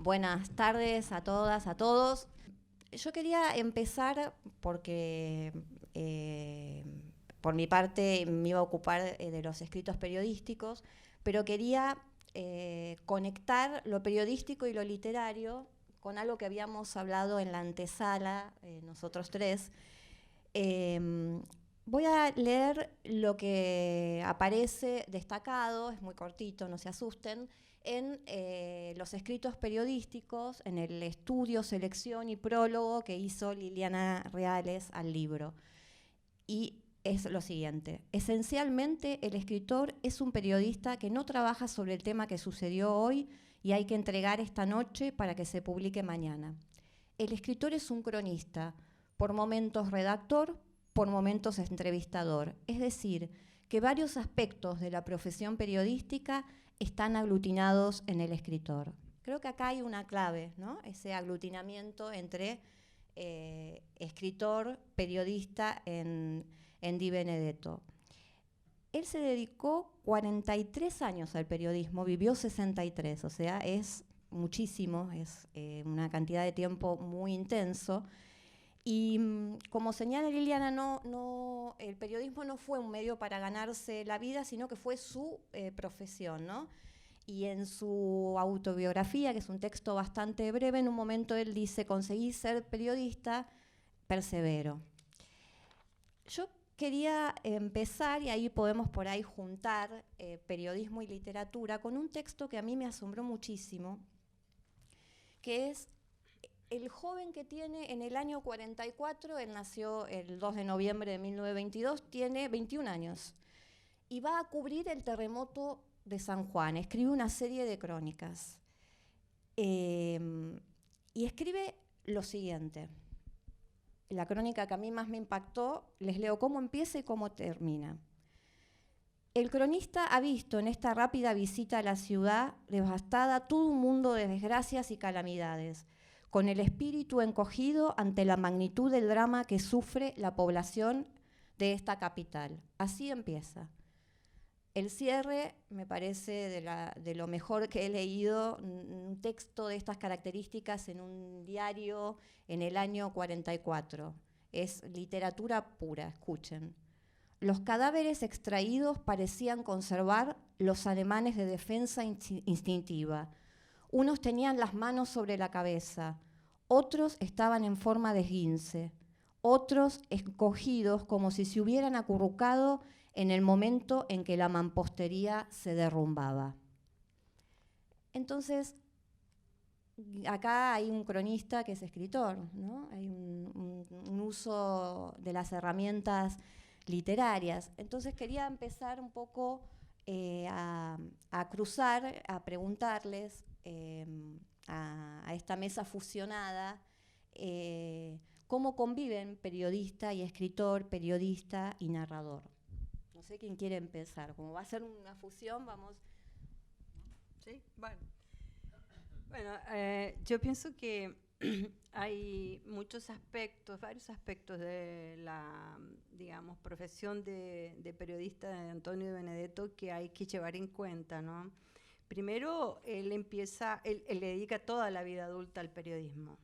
Buenas tardes a todas, a todos. Yo quería empezar porque, por mi parte, me iba a ocupar de los escritos periodísticos, pero quería conectar lo periodístico y lo literario con algo que habíamos hablado en la antesala, nosotros tres. Voy a leer lo que aparece destacado, es muy cortito, no se asusten, en los escritos periodísticos, en el estudio, selección y prólogo que hizo Liliana Reales al libro. Y es lo siguiente: esencialmente el escritor es un periodista que no trabaja sobre el tema que sucedió hoy y hay que entregar esta noche para que se publique mañana. El escritor es un cronista, por momentos redactor, por momentos entrevistador, es decir, que varios aspectos de la profesión periodística están aglutinados en el escritor. Creo que acá hay una clave, ¿no? Ese aglutinamiento entre escritor, periodista en Di Benedetto. Él se dedicó 43 años al periodismo, vivió 63, o sea, es muchísimo, es una cantidad de tiempo muy intenso. Y como señala Liliana, el periodismo no fue un medio para ganarse la vida, sino que fue su profesión, ¿no? Y en su autobiografía, que es un texto bastante breve, en un momento él dice: conseguí ser periodista, persevero. Yo quería empezar, y ahí podemos por ahí juntar periodismo y literatura, con un texto que a mí me asombró muchísimo, que es el joven que tiene en el año 44, él nació el 2 de noviembre de 1922, tiene 21 años, y va a cubrir el terremoto de San Juan. Escribe una serie de crónicas. Y escribe lo siguiente. La crónica que a mí más me impactó, les leo cómo empieza y cómo termina. El cronista ha visto en esta rápida visita a la ciudad devastada todo un mundo de desgracias y calamidades, con el espíritu encogido ante la magnitud del drama que sufre la población de esta capital. Así empieza. El cierre me parece de lo mejor que he leído, un texto de estas características en un diario en el año 44. Es literatura pura, escuchen. Los cadáveres extraídos parecían conservar los ademanes de defensa instintiva. Unos tenían las manos sobre la cabeza, otros estaban en forma de esguince, otros encogidos como si se hubieran acurrucado en el momento en que la mampostería se derrumbaba. Entonces, acá hay un cronista que es escritor, ¿no? Hay un uso de las herramientas literarias. Entonces quería empezar un poco a cruzar, a preguntarles a esta mesa fusionada cómo conviven periodista y escritor, periodista y narrador. No sé quién quiere empezar. Como va a ser una fusión, vamos. Sí, bueno. Bueno, yo pienso que hay muchos aspectos, varios aspectos de la, digamos, profesión de periodista de Antonio de Benedetto que hay que llevar en cuenta, ¿no? Primero, él le dedica toda la vida adulta al periodismo.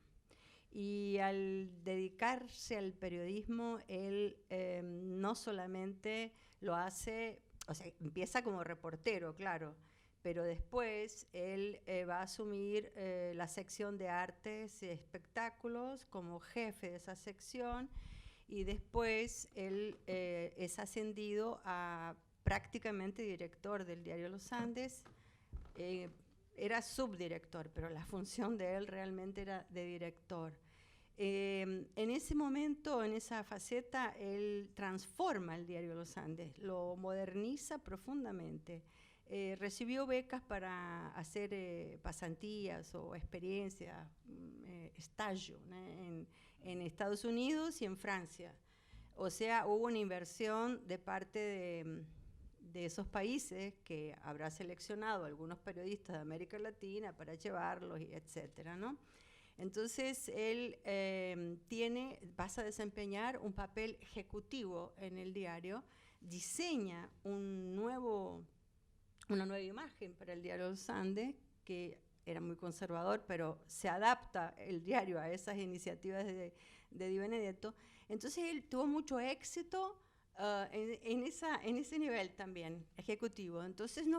Y al dedicarse al periodismo, él no solamente lo hace, o sea, empieza como reportero, claro, pero después él va a asumir la sección de artes y espectáculos como jefe de esa sección, y después él es ascendido a prácticamente director del diario Los Andes. Era subdirector, pero la función de él realmente era de director. En ese momento, en esa faceta, él transforma el diario Los Andes, lo moderniza profundamente. Recibió becas para hacer pasantías o experiencias, estallo, ¿no? en Estados Unidos y en Francia. O sea, hubo una inversión de parte de esos países que habrá seleccionado algunos periodistas de América Latina para llevarlos, etcétera, ¿no? Entonces, él pasa a desempeñar un papel ejecutivo en el diario, diseña una nueva imagen para el diario Los Andes, que era muy conservador, pero se adapta el diario a esas iniciativas de Di Benedetto. Entonces él tuvo mucho éxito en ese nivel también, ejecutivo. Entonces él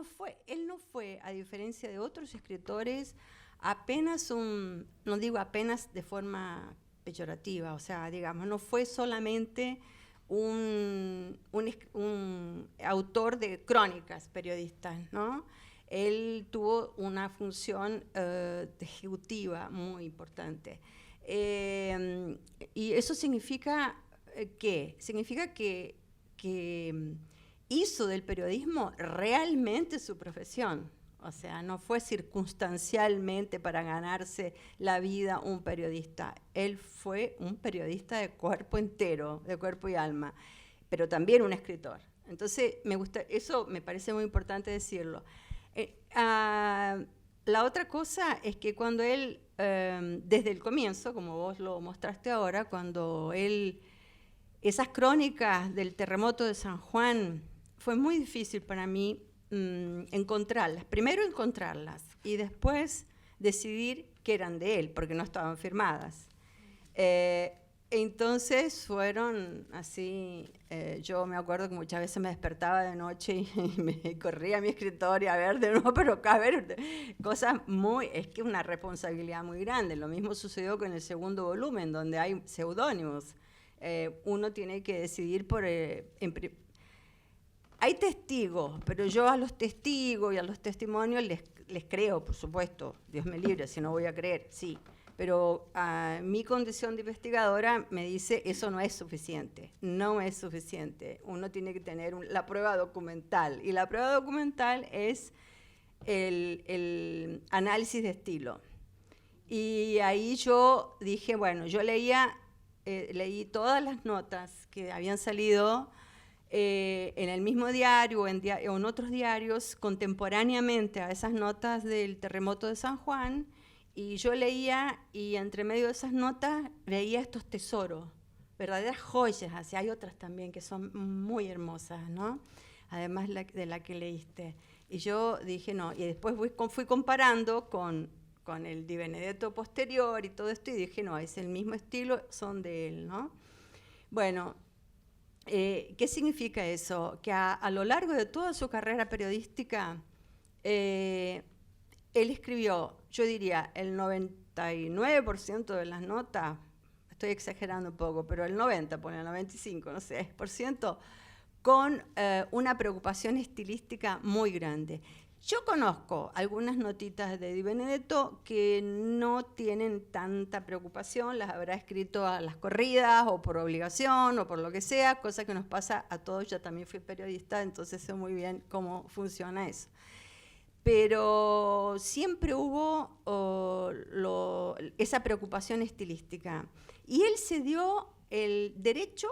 no fue, a diferencia de otros escritores, apenas no digo apenas de forma peyorativa, o sea, digamos, no fue solamente un autor de crónicas periodistas, ¿no? Él tuvo una función ejecutiva muy importante. Y eso significa ¿qué? Significa que hizo del periodismo realmente su profesión. O sea, no fue circunstancialmente para ganarse la vida un periodista. Él fue un periodista de cuerpo entero, de cuerpo y alma, pero también un escritor. Entonces, eso me parece muy importante decirlo. La otra cosa es que cuando él, desde el comienzo, como vos lo mostraste ahora, cuando esas crónicas del terremoto de San Juan, fue muy difícil para mí encontrarlas. Primero encontrarlas y después decidir que eran de él, porque no estaban firmadas. Entonces fueron así, yo me acuerdo que muchas veces me despertaba de noche y me corría a mi escritorio a ver de nuevo, pero a ver, cosas es que una responsabilidad muy grande. Lo mismo sucedió con el segundo volumen, donde hay seudónimos. Uno tiene que decidir hay testigos, pero yo a los testigos y a los testimonios les creo, por supuesto. Dios me libre, si no voy a creer, sí. Pero mi condición de investigadora me dice eso no es suficiente, no es suficiente. Uno tiene que tener la prueba documental, y la prueba documental es el análisis de estilo. Y ahí yo dije, bueno, yo leí todas las notas que habían salido en el mismo diario o en otros diarios contemporáneamente a esas notas del terremoto de San Juan, y yo leía, y entre medio de esas notas veía estos tesoros, verdaderas joyas. Así hay otras también que son muy hermosas, ¿no? Además de la que leíste. Y yo dije, no, y después fui comparando con el Di Benedetto posterior y todo esto, y dije, no, es el mismo estilo, son de él, ¿no? Bueno, ¿qué significa eso? Que a lo largo de toda su carrera periodística, él escribió, yo diría, el 99% de las notas, estoy exagerando un poco, pero el 90, pone el 95, no sé, %, con una preocupación estilística muy grande. Yo conozco algunas notitas de Di Benedetto que no tienen tanta preocupación, las habrá escrito a las corridas o por obligación o por lo que sea, cosa que nos pasa a todos. Yo también fui periodista, entonces sé muy bien cómo funciona eso. Pero siempre hubo esa preocupación estilística. Y él se dio el derecho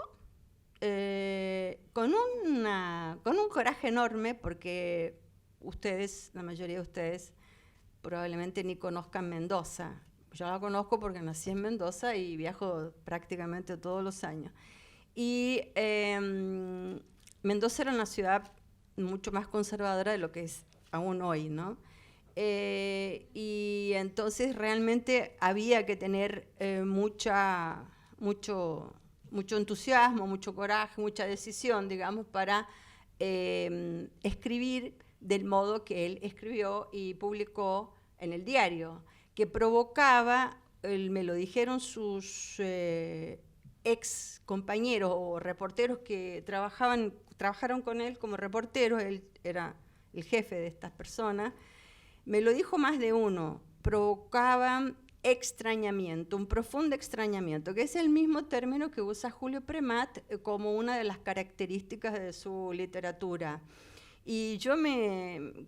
con un coraje enorme, porque ustedes, la mayoría de ustedes, probablemente ni conozcan Mendoza. Yo la conozco porque nací en Mendoza y viajo prácticamente todos los años. Y Mendoza era una ciudad mucho más conservadora de lo que es aún hoy, ¿no? Y entonces realmente había que tener mucho entusiasmo, mucho coraje, mucha decisión, digamos, para escribir del modo que él escribió y publicó en el diario, que provocaba, me lo dijeron sus ex compañeros o reporteros que trabajaron con él como reporteros. Él era el jefe de estas personas, me lo dijo más de uno, provocaban extrañamiento, un profundo extrañamiento, que es el mismo término que usa Julio Premat como una de las características de su literatura. Y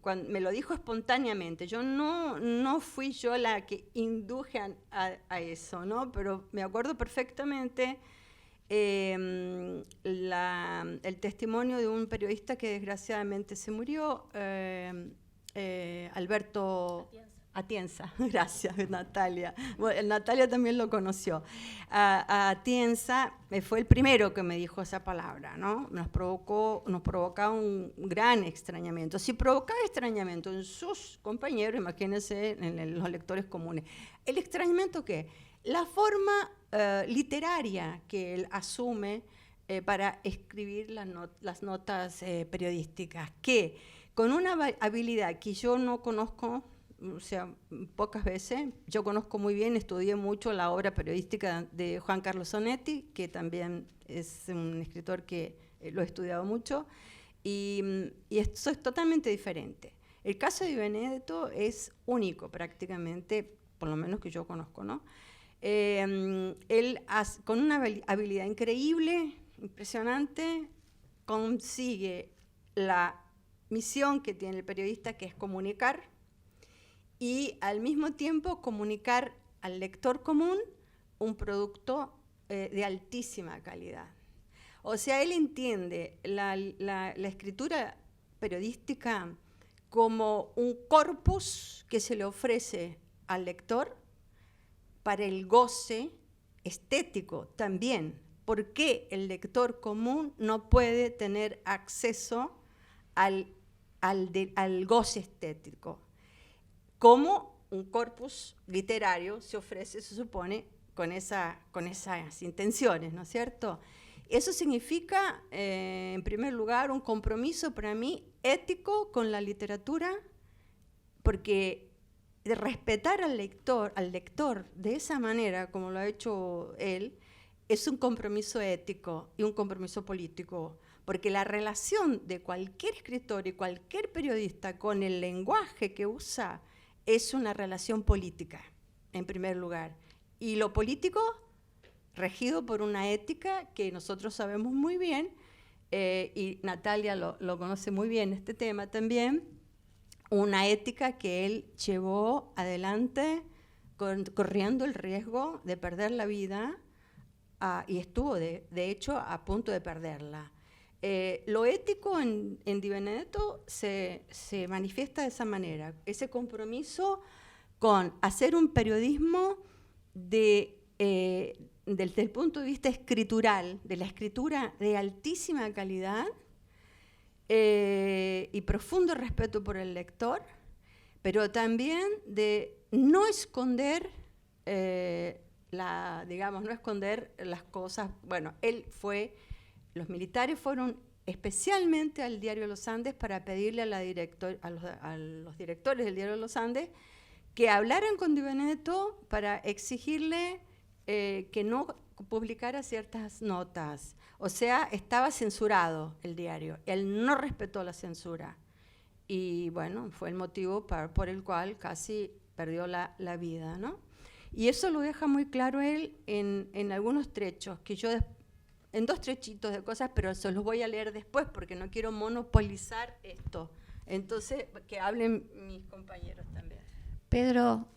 cuando me lo dijo espontáneamente, yo no fui yo la que induje a eso, ¿no? Pero me acuerdo perfectamente el testimonio de un periodista que desgraciadamente se murió, Alberto Atienza, gracias Natalia. Bueno, Natalia también lo conoció. Atienza fue el primero que me dijo esa palabra, ¿no? Nos provocaba un gran extrañamiento. Si provocaba extrañamiento en sus compañeros, imagínense en los lectores comunes. ¿El extrañamiento qué? La forma literaria que él asume para escribir las notas periodísticas, que con una habilidad que yo no conozco, o sea, pocas veces. Yo conozco muy bien, estudié mucho la obra periodística de Juan Carlos Sonetti, que también es un escritor que lo he estudiado mucho, y esto es totalmente diferente. El caso de Benedetto es único prácticamente, por lo menos que yo conozco, ¿no? Él con una habilidad increíble, impresionante, consigue la misión que tiene el periodista, que es comunicar, y al mismo tiempo comunicar al lector común un producto de altísima calidad. O sea, él entiende la escritura periodística como un corpus que se le ofrece al lector para el goce estético también. ¿Por qué el lector común no puede tener acceso al goce estético? Como un corpus literario se ofrece, se supone, con esas intenciones, ¿no es cierto? Eso significa, en primer lugar, un compromiso para mí ético con la literatura, porque de respetar al lector de esa manera, como lo ha hecho él, es un compromiso ético y un compromiso político, porque la relación de cualquier escritor y cualquier periodista con el lenguaje que usa es una relación política, en primer lugar. Y lo político, regido por una ética que nosotros sabemos muy bien, y Natalia lo conoce muy bien este tema también, una ética que él llevó adelante corriendo el riesgo de perder la vida, y estuvo, de hecho, a punto de perderla. Lo ético en Di Benedetto se manifiesta de esa manera, ese compromiso con hacer un periodismo desde el punto de vista escritural, de la escritura de altísima calidad y profundo respeto por el lector, pero también de no esconder, no esconder las cosas. Bueno, los militares fueron especialmente al Diario de los Andes para pedirle a los directores del Diario de los Andes que hablaran con Di Benedetto para exigirle que no publicara ciertas notas. O sea, estaba censurado el diario. Él no respetó la censura. Y bueno, fue el motivo por el cual casi perdió la vida, ¿no? Y eso lo deja muy claro él en algunos trechos, que yo en dos trechitos de cosas, pero se los voy a leer después porque no quiero monopolizar esto. Entonces, que hablen mis compañeros también. Pedro,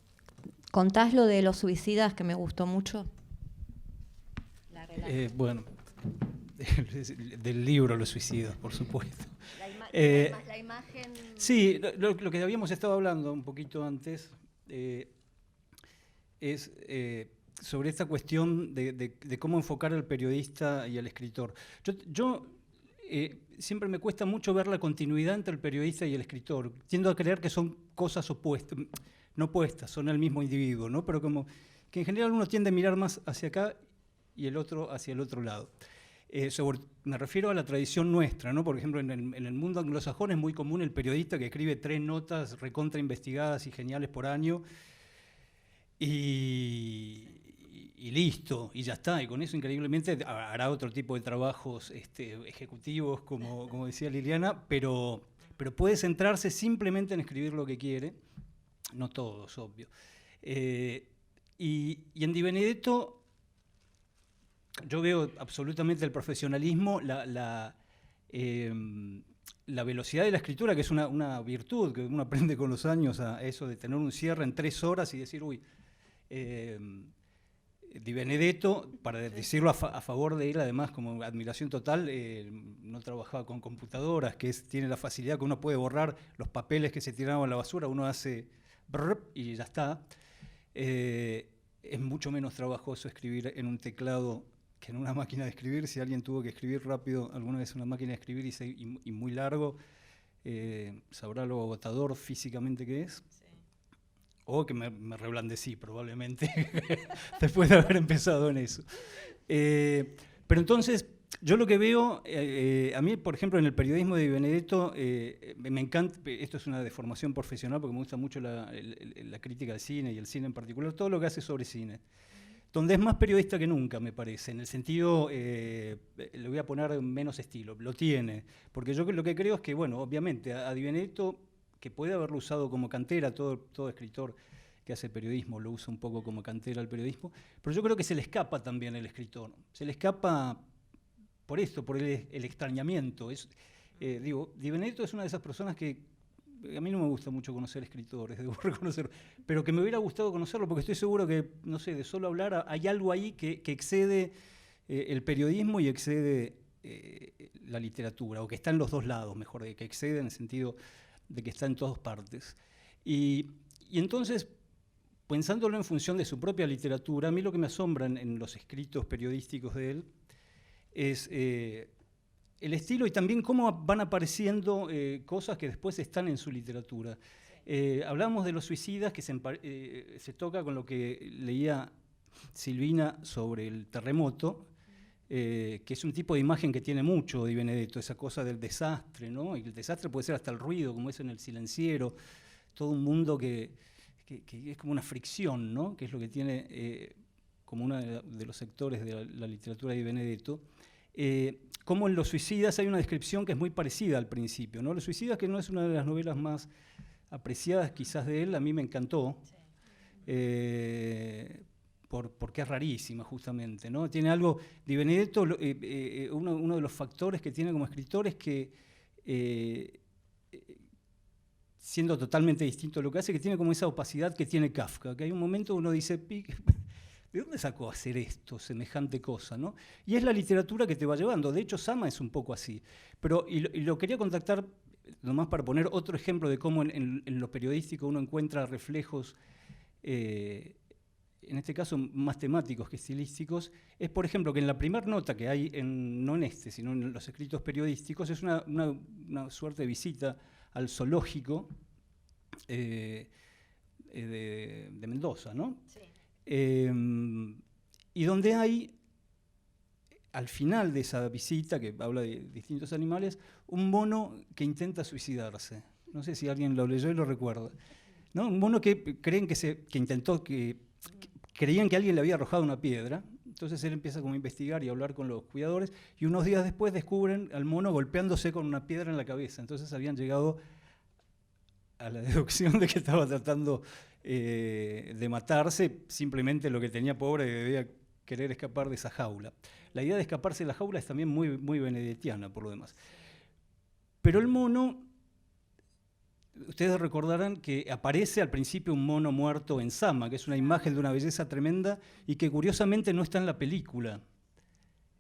¿contás lo de los suicidas que me gustó mucho? Bueno, del libro Los suicidas, por supuesto. La imagen... Sí, lo que habíamos estado hablando un poquito antes es sobre esta cuestión de cómo enfocar al periodista y al escritor. Yo siempre me cuesta mucho ver la continuidad entre el periodista y el escritor. Tiendo a creer que son cosas opuestas, no opuestas, son el mismo individuo, ¿no? Pero como que en general uno tiende a mirar más hacia acá y el otro hacia el otro lado. Me refiero a la tradición nuestra, ¿no? Por ejemplo, en el mundo anglosajón es muy común el periodista que escribe 3 notas recontra investigadas y geniales por año y listo, y ya está. Y con eso increíblemente hará otro tipo de trabajos ejecutivos, como decía Liliana, pero puede centrarse simplemente en escribir lo que quiere, no todos, obvio. Y en Di Benedetto yo veo absolutamente el profesionalismo, la velocidad de la escritura, que es una virtud que uno aprende con los años, a eso de tener un cierre en 3 horas y decir, uy, Di Benedetto, para decirlo a favor de él, además, como admiración total, no trabajaba con computadoras, tiene la facilidad que uno puede borrar los papeles que se tiraban a la basura, uno hace brr, y ya está. Es mucho menos trabajoso escribir en un teclado que en una máquina de escribir. Si alguien tuvo que escribir rápido alguna vez en una máquina de escribir y muy largo, sabrá lo agotador físicamente que es. Sí. O que me reblandecí probablemente después de haber empezado en eso. Pero entonces, yo lo que veo, a mí, por ejemplo, en el periodismo de Di Benedetto, me encanta, esto es una deformación profesional porque me gusta mucho la crítica del cine y el cine en particular, todo lo que hace sobre cine. Donde es más periodista que nunca, me parece, en el sentido, le voy a poner menos estilo, lo tiene. Porque yo lo que creo es que, bueno, obviamente, a Di Benedetto, que puede haberlo usado como cantera, todo escritor que hace periodismo lo usa un poco como cantera al periodismo, pero yo creo que se le escapa también el escritor. Se le escapa por esto, por el extrañamiento. Digo, Di Benedetto es una de esas personas que a mí no me gusta mucho conocer escritores, debo reconocer, pero que me hubiera gustado conocerlo porque estoy seguro que, no sé, de solo hablar hay algo ahí que excede el periodismo y excede la literatura, o que está en los dos lados, mejor, que excede en el sentido de que está en todas partes. Y entonces, pensándolo en función de su propia literatura, a mí lo que me asombra en los escritos periodísticos de él es el estilo y también cómo van apareciendo cosas que después están en su literatura. Hablamos de los suicidas, que se toca con lo que leía Silvina sobre el terremoto, que es un tipo de imagen que tiene mucho Di Benedetto, esa cosa del desastre, ¿no? Y el desastre puede ser hasta el ruido, como es en El Silenciero, todo un mundo que es como una fricción, ¿no? Que es lo que tiene como uno de los sectores de la literatura de Di Benedetto. Como en Los Suicidas hay una descripción que es muy parecida al principio, ¿no? Los Suicidas, que no es una de las novelas más apreciadas quizás de él, a mí me encantó, porque es rarísima justamente, ¿no? Tiene algo, Di Benedetto, uno de los factores que tiene como escritor es que, siendo totalmente distinto a lo que hace, que tiene como esa opacidad que tiene Kafka, que hay un momento uno dice, ¿de dónde sacó a hacer esto, semejante cosa, ¿no? Y es la literatura que te va llevando. De hecho, Sama es un poco así. Pero, y lo quería contactar, nomás para poner otro ejemplo de cómo en lo periodístico uno encuentra reflejos, en este caso más temáticos que estilísticos, es, por ejemplo, que en la primera nota que hay, no en este, sino en los escritos periodísticos, es una suerte de visita al zoológico de Mendoza, ¿no? Sí. Y donde hay, al final de esa visita, que habla de distintos animales, un mono que intenta suicidarse. No sé si alguien lo leyó y lo recuerda, ¿no? Un mono que creen creían que alguien le había arrojado una piedra. Entonces él empieza como a investigar y a hablar con los cuidadores, y unos días después descubren al mono golpeándose con una piedra en la cabeza. Entonces habían llegado a la deducción de que estaba tratando de matarse, simplemente lo que tenía pobre, que debía querer escapar de esa jaula. La idea de escaparse de la jaula es también muy, muy benedettiana, por lo demás. Pero el mono, ustedes recordarán que aparece al principio un mono muerto en Sama, que es una imagen de una belleza tremenda y que curiosamente no está en la película.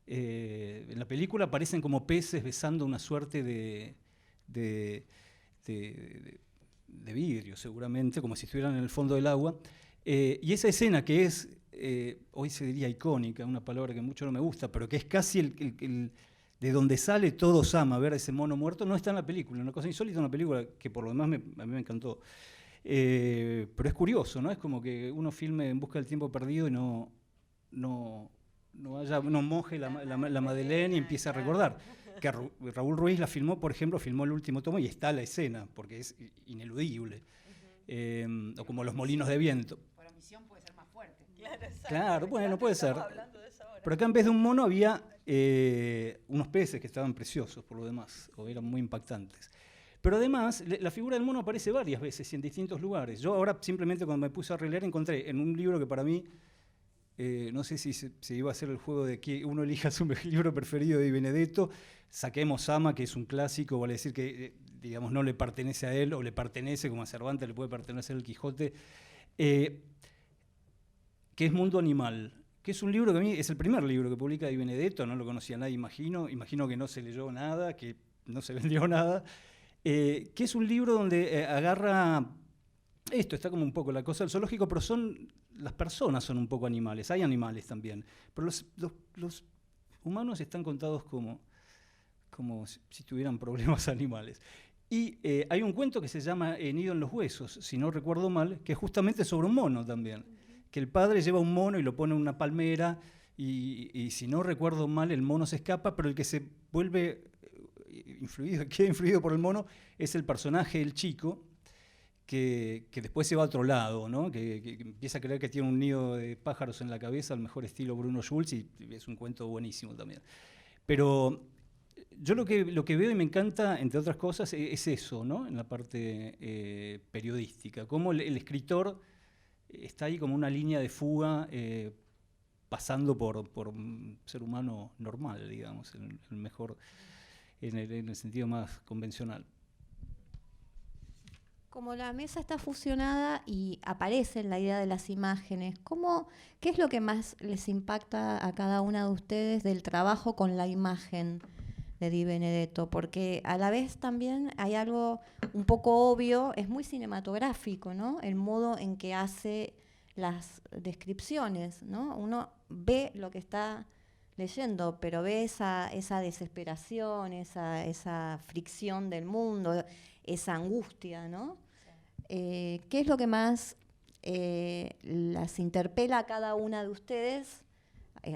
En la película aparecen como peces besando una suerte de vidrio, seguramente, como si estuvieran en el fondo del agua. Y esa escena que es, hoy se diría icónica, una palabra que mucho no me gusta, pero que es casi de donde sale todo Sama, ver a ese mono muerto, no está en la película. Una cosa insólita, una película que por lo demás a mí me encantó. Pero es curioso, ¿no? Es como que uno filme En busca del tiempo perdido y no moje la Madeleine y empiece a recordar. Que Raúl Ruiz la filmó, por ejemplo, filmó el último tomo y está la escena, porque es ineludible. O como Los molinos de viento. Por omisión puede ser más fuerte. Claro, bueno, puede ser. Pero acá en vez de un mono había unos peces que estaban preciosos por lo demás, o eran muy impactantes. Pero además, la figura del mono aparece varias veces y en distintos lugares. Yo ahora simplemente cuando me puse a releer encontré en un libro que para mí, no sé si se iba a hacer el juego de que uno elija su libro preferido de Di Benedetto, saquemos Sama, que es un clásico, vale decir que digamos no le pertenece a él, o le pertenece como a Cervantes, le puede pertenecer el Quijote, que es Mundo Animal, que es un libro que a mí es el primer libro que publica Di Benedetto, no lo conocía nadie, imagino que no se leyó nada, que no se vendió nada, que es un libro donde agarra esto está como un poco la cosa del zoológico, pero las personas son un poco animales, hay animales también, pero los humanos están contados como si tuvieran problemas animales. Y hay un cuento que se llama Nido en los huesos, si no recuerdo mal, que es justamente sobre un mono también, que el padre lleva un mono y lo pone en una palmera, y si no recuerdo mal, el mono se escapa, pero el que se vuelve queda influido por el mono es el personaje, el chico, que después se va a otro lado, ¿no? que empieza a creer que tiene un nido de pájaros en la cabeza, al mejor estilo Bruno Schulz, y es un cuento buenísimo también. Pero yo lo que veo y me encanta, entre otras cosas, es eso, ¿no? En la parte periodística, cómo el escritor está ahí como una línea de fuga, pasando por un ser humano normal, digamos, en el sentido más convencional. Como la mesa está fusionada y aparece en la idea de las imágenes, ¿qué es lo que más les impacta a cada una de ustedes del trabajo con la imagen de Di Benedetto? Porque a la vez también hay algo un poco obvio, es muy cinematográfico, ¿no? El modo en que hace las descripciones, ¿no? Uno ve lo que está leyendo, pero ve esa desesperación, esa fricción del mundo, esa angustia, ¿no? ¿Qué es lo que más las interpela a cada una de ustedes?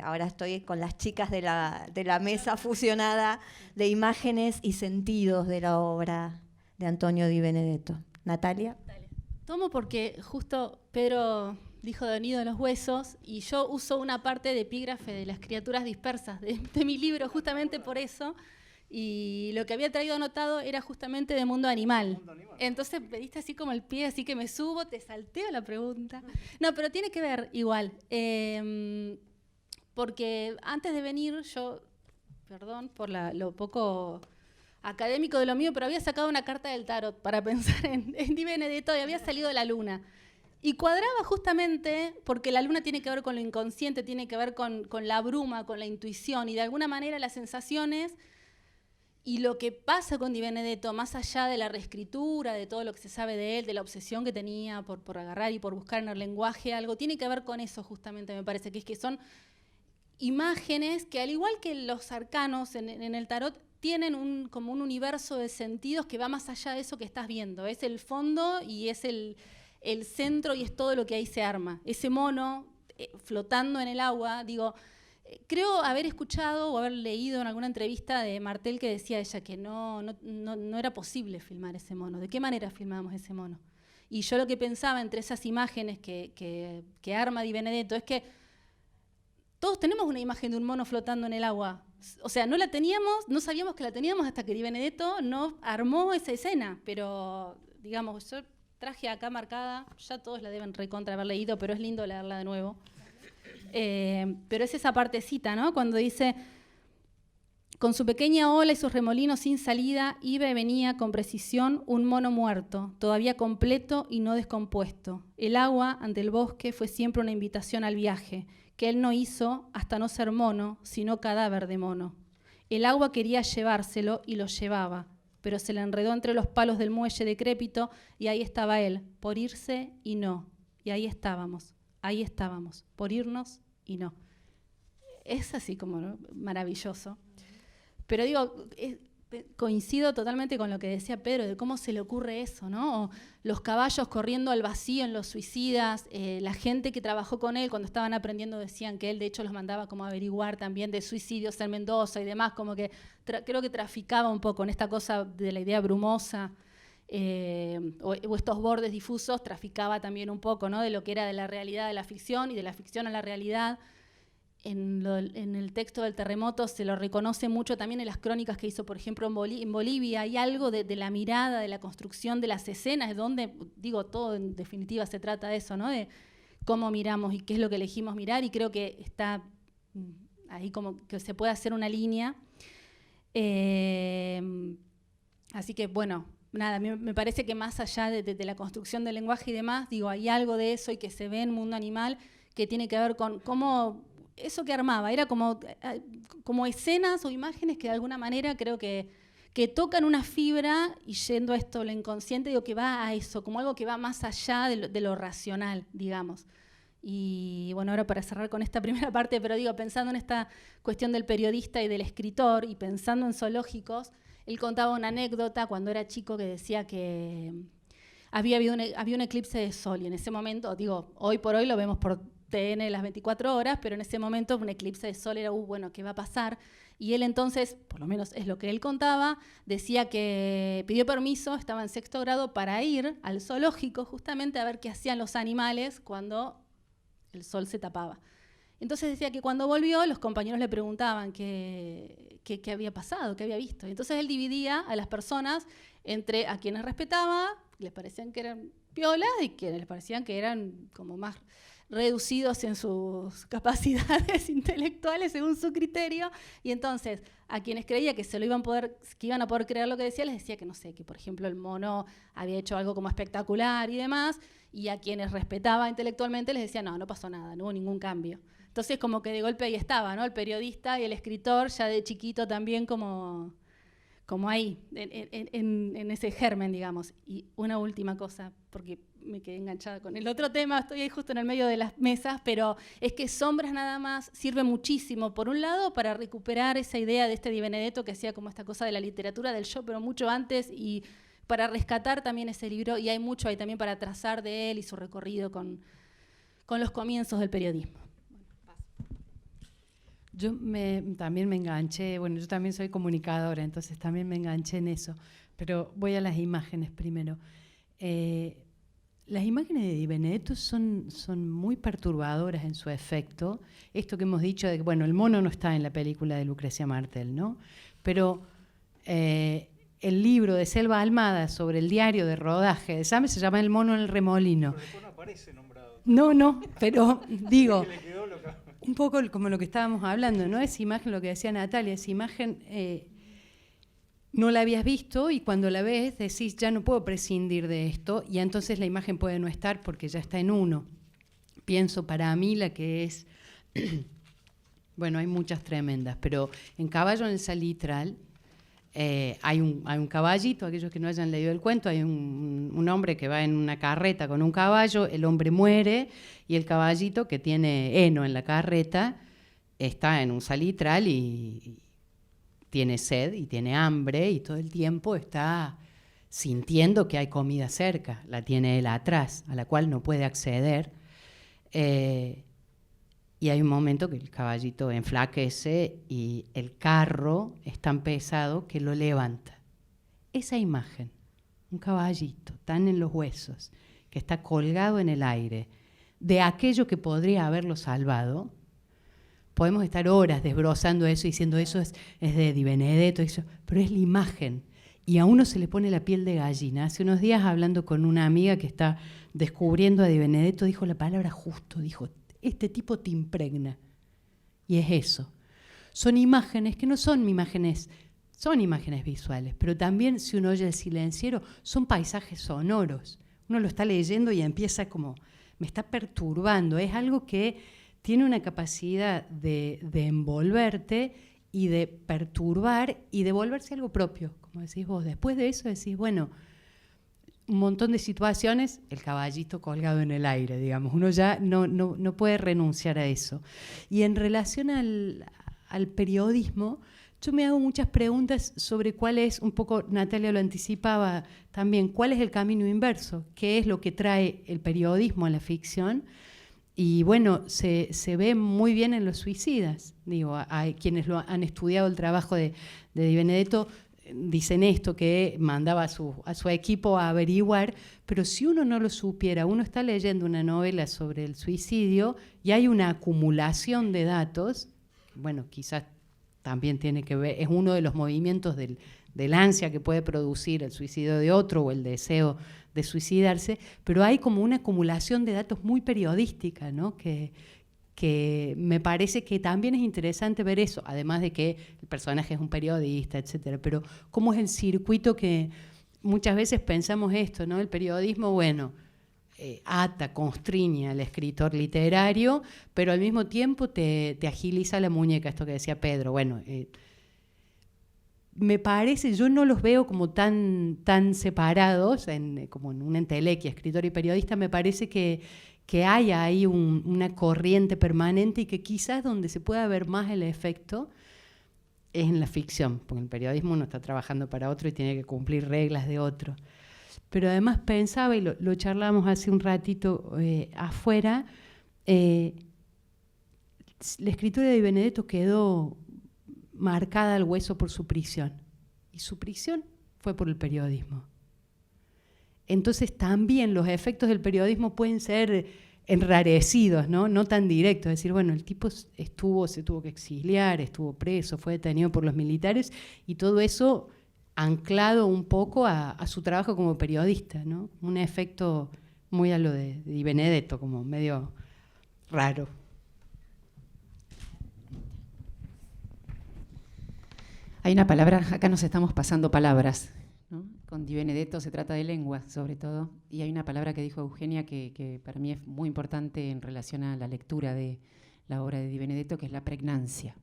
Ahora estoy con las chicas de la mesa fusionada de imágenes y sentidos de la obra de Antonio Di Benedetto. Natalia. Dale. Tomo porque justo Pedro dijo de Nido en los huesos y yo uso una parte de epígrafe de las criaturas dispersas de mi libro justamente por eso. Y lo que había traído anotado era justamente de mundo animal. Entonces me diste así como el pie, así que me subo, te salteo la pregunta. No, pero tiene que ver igual. Porque antes de venir yo, perdón por lo poco académico de lo mío, pero había sacado una carta del tarot para pensar en Di Benedetto y había salido la luna. Y cuadraba justamente porque la luna tiene que ver con lo inconsciente, tiene que ver con la bruma, con la intuición y de alguna manera las sensaciones. Y lo que pasa con Di Benedetto, más allá de la reescritura, de todo lo que se sabe de él, de la obsesión que tenía por agarrar y por buscar en el lenguaje algo, tiene que ver con eso justamente, me parece, que son imágenes que, al igual que los arcanos en el tarot, tienen como un universo de sentidos que va más allá de eso que estás viendo. Es el fondo y es el centro y es todo lo que ahí se arma. Ese mono flotando en el agua, digo... Creo haber escuchado o haber leído en alguna entrevista de Martel que decía ella que no era posible filmar ese mono. ¿De qué manera filmamos ese mono? Y yo lo que pensaba entre esas imágenes que arma Di Benedetto es que todos tenemos una imagen de un mono flotando en el agua. O sea, no la teníamos, no sabíamos que la teníamos hasta que Di Benedetto nos armó esa escena. Pero, digamos, yo traje acá marcada, ya todos la deben recontra haber leído, pero es lindo leerla de nuevo. Pero es esa partecita, ¿no? Cuando dice, con su pequeña ola y sus remolinos sin salida, iba y venía con precisión un mono muerto, todavía completo y no descompuesto. El agua ante el bosque fue siempre una invitación al viaje, que él no hizo hasta no ser mono, sino cadáver de mono. El agua quería llevárselo y lo llevaba, pero se le enredó entre los palos del muelle decrépito y ahí estaba él, por irse y no. Y ahí estábamos, por irnos y no. Es así como, ¿no? Maravilloso. Pero digo, coincido totalmente con lo que decía Pedro, de cómo se le ocurre eso, ¿no? O los caballos corriendo al vacío en Los Suicidas, la gente que trabajó con él cuando estaban aprendiendo decían que él de hecho los mandaba como a averiguar también de suicidios en Mendoza y demás, como que creo que traficaba un poco en esta cosa de la idea brumosa. O estos bordes difusos, traficaba también un poco, ¿no? De lo que era de la realidad de la ficción y de la ficción a la realidad. En el texto del terremoto se lo reconoce mucho también en las crónicas que hizo, por ejemplo, en Bolivia. Hay algo de la mirada, de la construcción de las escenas, donde, digo, todo en definitiva se trata de eso, ¿no? De cómo miramos y qué es lo que elegimos mirar, y creo que está ahí como que se puede hacer una línea. Así que, bueno, nada, me parece que más allá de la construcción del lenguaje y demás, digo, hay algo de eso y que se ve en Mundo Animal que tiene que ver con cómo eso que armaba, era como escenas o imágenes que de alguna manera creo que que tocan una fibra, y yendo a esto, lo inconsciente, digo que va a eso, como algo que va más allá de lo racional, digamos. Y bueno, ahora para cerrar con esta primera parte, pero digo, pensando en esta cuestión del periodista y del escritor, y pensando en zoológicos, él contaba una anécdota cuando era chico que decía que había un eclipse de sol, y en ese momento, digo, hoy por hoy lo vemos por TN las 24 horas, pero en ese momento un eclipse de sol era, bueno, ¿qué va a pasar? Y él entonces, por lo menos es lo que él contaba, decía que pidió permiso, estaba en 6º grado, para ir al zoológico justamente a ver qué hacían los animales cuando el sol se tapaba. Entonces decía que cuando volvió, los compañeros le preguntaban qué había pasado, qué había visto. Y entonces él dividía a las personas entre a quienes respetaba, les parecían que eran piolas, y quienes les parecían que eran como más reducidos en sus capacidades intelectuales según su criterio. Y entonces a quienes creía que iban a poder creer lo que decía, les decía que no sé, que por ejemplo el mono había hecho algo como espectacular y demás, y a quienes respetaba intelectualmente les decía no pasó nada, no hubo ningún cambio. Entonces como que de golpe ahí estaba, ¿no? El periodista y el escritor ya de chiquito también como ahí, en ese germen, digamos. Y una última cosa, porque me quedé enganchada con el otro tema, estoy ahí justo en el medio de las mesas, pero es que Sombras nada más sirve muchísimo, por un lado, para recuperar esa idea de Di Benedetto, que hacía como esta cosa de la literatura del yo, pero mucho antes, y para rescatar también ese libro, y hay mucho ahí también para trazar de él y su recorrido con los comienzos del periodismo. Yo también me enganché, bueno, yo también soy comunicadora, entonces también me enganché en eso, pero voy a las imágenes primero. Las imágenes de Di Benedetto son muy perturbadoras en su efecto. Esto que hemos dicho de que, bueno, el mono no está en la película de Lucrecia Martel, ¿no? Pero el libro de Selva Almada sobre el diario de rodaje de Same se llama El mono en el remolino. Pero después no aparece nombrado. No, pero digo, un poco como lo que estábamos hablando, ¿no? Esa imagen, lo que decía Natalia, esa imagen no la habías visto y cuando la ves decís, ya no puedo prescindir de esto, y entonces la imagen puede no estar porque ya está en uno. Pienso para mí la que es, bueno, hay muchas tremendas, pero en Caballo en el Salitral hay un caballito, aquellos que no hayan leído el cuento, hay un hombre que va en una carreta con un caballo, el hombre muere y el caballito, que tiene heno en la carreta, está en un salitral y tiene sed y tiene hambre y todo el tiempo está sintiendo que hay comida cerca, la tiene él atrás, a la cual no puede acceder. Y hay un momento que el caballito enflaquece y el carro es tan pesado que lo levanta. Esa imagen, un caballito tan en los huesos, que está colgado en el aire, de aquello que podría haberlo salvado, podemos estar horas desbrozando eso y diciendo eso es de Di Benedetto, eso, pero es la imagen. Y a uno se le pone la piel de gallina. Hace unos días, hablando con una amiga que está descubriendo a Di Benedetto, dijo la palabra justo, dijo, este tipo te impregna. Y es eso. Son imágenes que no son imágenes, son imágenes visuales, pero también, si uno oye El silenciero, son paisajes sonoros. Uno lo está leyendo y empieza como, me está perturbando. Es algo que tiene una capacidad de envolverte y de perturbar y de volverse algo propio, como decís vos. Después de eso decís, bueno, un montón de situaciones, el caballito colgado en el aire, digamos. Uno ya no puede renunciar a eso. Y en relación al periodismo, yo me hago muchas preguntas sobre cuál es, un poco Natalia lo anticipaba también, cuál es el camino inverso, qué es lo que trae el periodismo a la ficción. Y bueno, se ve muy bien en Los suicidas. Digo, hay quienes han estudiado el trabajo de Di Benedetto, dicen esto, que mandaba a su equipo a averiguar, pero si uno no lo supiera, uno está leyendo una novela sobre el suicidio y hay una acumulación de datos, bueno, quizás también tiene que ver, es uno de los movimientos del ansia que puede producir el suicidio de otro o el deseo de suicidarse, pero hay como una acumulación de datos muy periodística, ¿no? que me parece que también es interesante ver eso, además de que el personaje es un periodista, etcétera, pero cómo es el circuito que muchas veces pensamos esto, ¿no? El periodismo, bueno, ata, constriña al escritor literario, pero al mismo tiempo te agiliza la muñeca, esto que decía Pedro, bueno, me parece, yo no los veo como tan separados, como en una entelequia, escritor y periodista. Me parece que hay ahí una corriente permanente y que quizás donde se pueda ver más el efecto es en la ficción, porque el periodismo uno está trabajando para otro y tiene que cumplir reglas de otro. Pero además pensaba, y lo charlamos hace un ratito afuera, la escritura de Di Benedetto quedó marcada al hueso por su prisión. Y su prisión fue por el periodismo. Entonces también los efectos del periodismo pueden ser enrarecidos, no tan directos. Es decir, bueno, el tipo se tuvo que exiliar, estuvo preso, fue detenido por los militares, y todo eso anclado un poco a su trabajo como periodista, ¿no? Un efecto muy a lo de Di Benedetto, como medio raro. Hay una palabra, acá nos estamos pasando palabras, ¿no? Con Di Benedetto se trata de lengua, sobre todo, y hay una palabra que dijo Eugenia que para mí es muy importante en relación a la lectura de la obra de Di Benedetto, que es la pregnancia.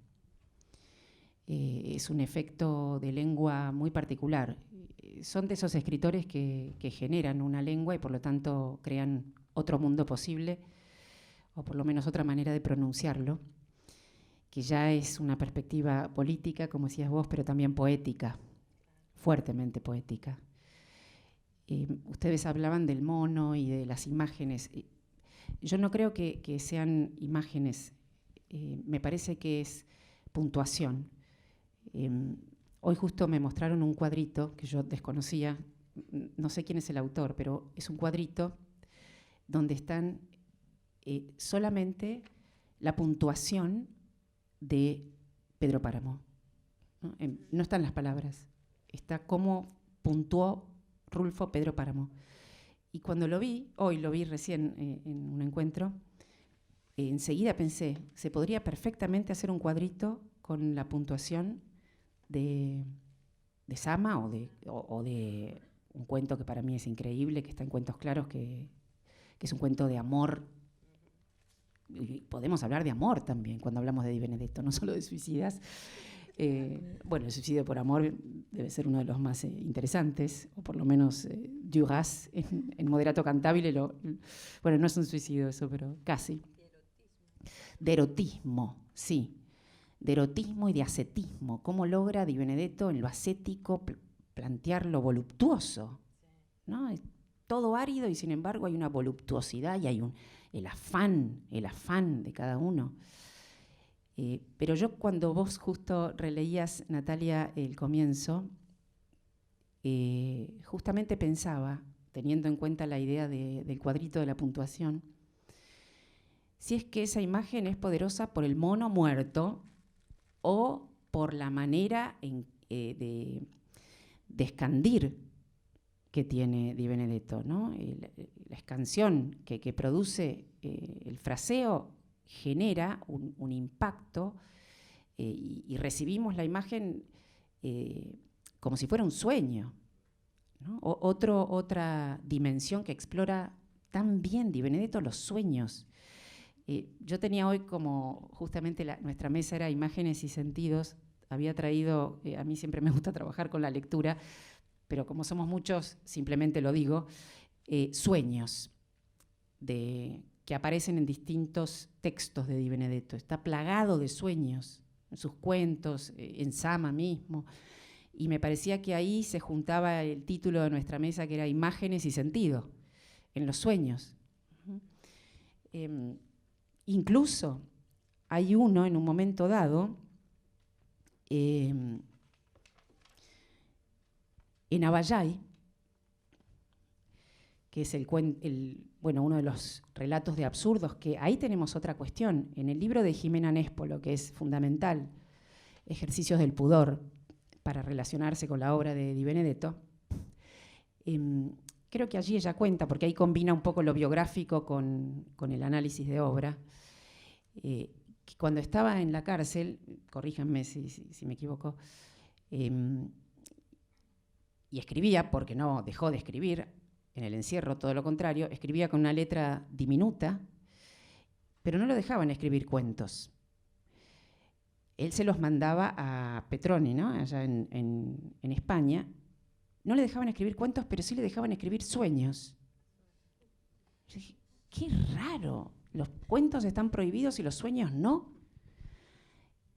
Es un efecto de lengua muy particular. Son de esos escritores que generan una lengua y por lo tanto crean otro mundo posible, o por lo menos otra manera de pronunciarlo, que ya es una perspectiva política, como decías vos, pero también poética, fuertemente poética. Ustedes hablaban del mono y de las imágenes. Yo no creo que sean imágenes, me parece que es puntuación. Hoy justo me mostraron un cuadrito que yo desconocía, no sé quién es el autor, pero es un cuadrito donde están solamente la puntuación de Pedro Páramo. No están las palabras, está cómo puntuó Rulfo Pedro Páramo. Y cuando lo vi, hoy lo vi recién en un encuentro, enseguida pensé, se podría perfectamente hacer un cuadrito con la puntuación de Sama o de un cuento que para mí es increíble, que está en Cuentos Claros, que es un cuento de amor. Y podemos hablar de amor también cuando hablamos de Di Benedetto, no solo de suicidas. Bueno, el suicidio por amor debe ser uno de los más interesantes, o por lo menos Duras en Moderato Cantabile. Bueno, no es un suicidio eso, pero casi. De erotismo, sí. De erotismo y de ascetismo. ¿Cómo logra Di Benedetto en lo ascético plantear lo voluptuoso? ¿No? Es todo árido y sin embargo hay una voluptuosidad y hay el afán de cada uno. Pero yo cuando vos justo releías, Natalia, el comienzo, justamente pensaba, teniendo en cuenta la idea del cuadrito de la puntuación, si es que esa imagen es poderosa por el mono muerto o por la manera de escandir que tiene Di Benedetto, ¿no? La escansión que produce el fraseo genera un impacto y recibimos la imagen como si fuera un sueño, ¿no? Otra dimensión que explora tan bien Di Benedetto, los sueños. Yo tenía hoy como justamente nuestra mesa era imágenes y sentidos, había traído, a mí siempre me gusta trabajar con la lectura, pero como somos muchos, simplemente lo digo, sueños que aparecen en distintos textos de Di Benedetto. Está plagado de sueños, en sus cuentos, en Sama mismo, y me parecía que ahí se juntaba el título de nuestra mesa, que era Imágenes y Sentido, en los sueños. Incluso hay uno en un momento dado, en Abayay, que es uno de los relatos de absurdos, que ahí tenemos otra cuestión. En el libro de Jimena Nespolo, que es fundamental, Ejercicios del Pudor, para relacionarse con la obra de Di Benedetto, creo que allí ella cuenta, porque ahí combina un poco lo biográfico con el análisis de obra, que cuando estaba en la cárcel, corríjanme si me equivoco, y escribía, porque no dejó de escribir en el encierro, todo lo contrario, escribía con una letra diminuta, pero no lo dejaban escribir cuentos. él se los mandaba a Petroni, ¿no? Allá en España. No le dejaban escribir cuentos, pero sí le dejaban escribir sueños. Yo dije, qué raro, los cuentos están prohibidos y los sueños no.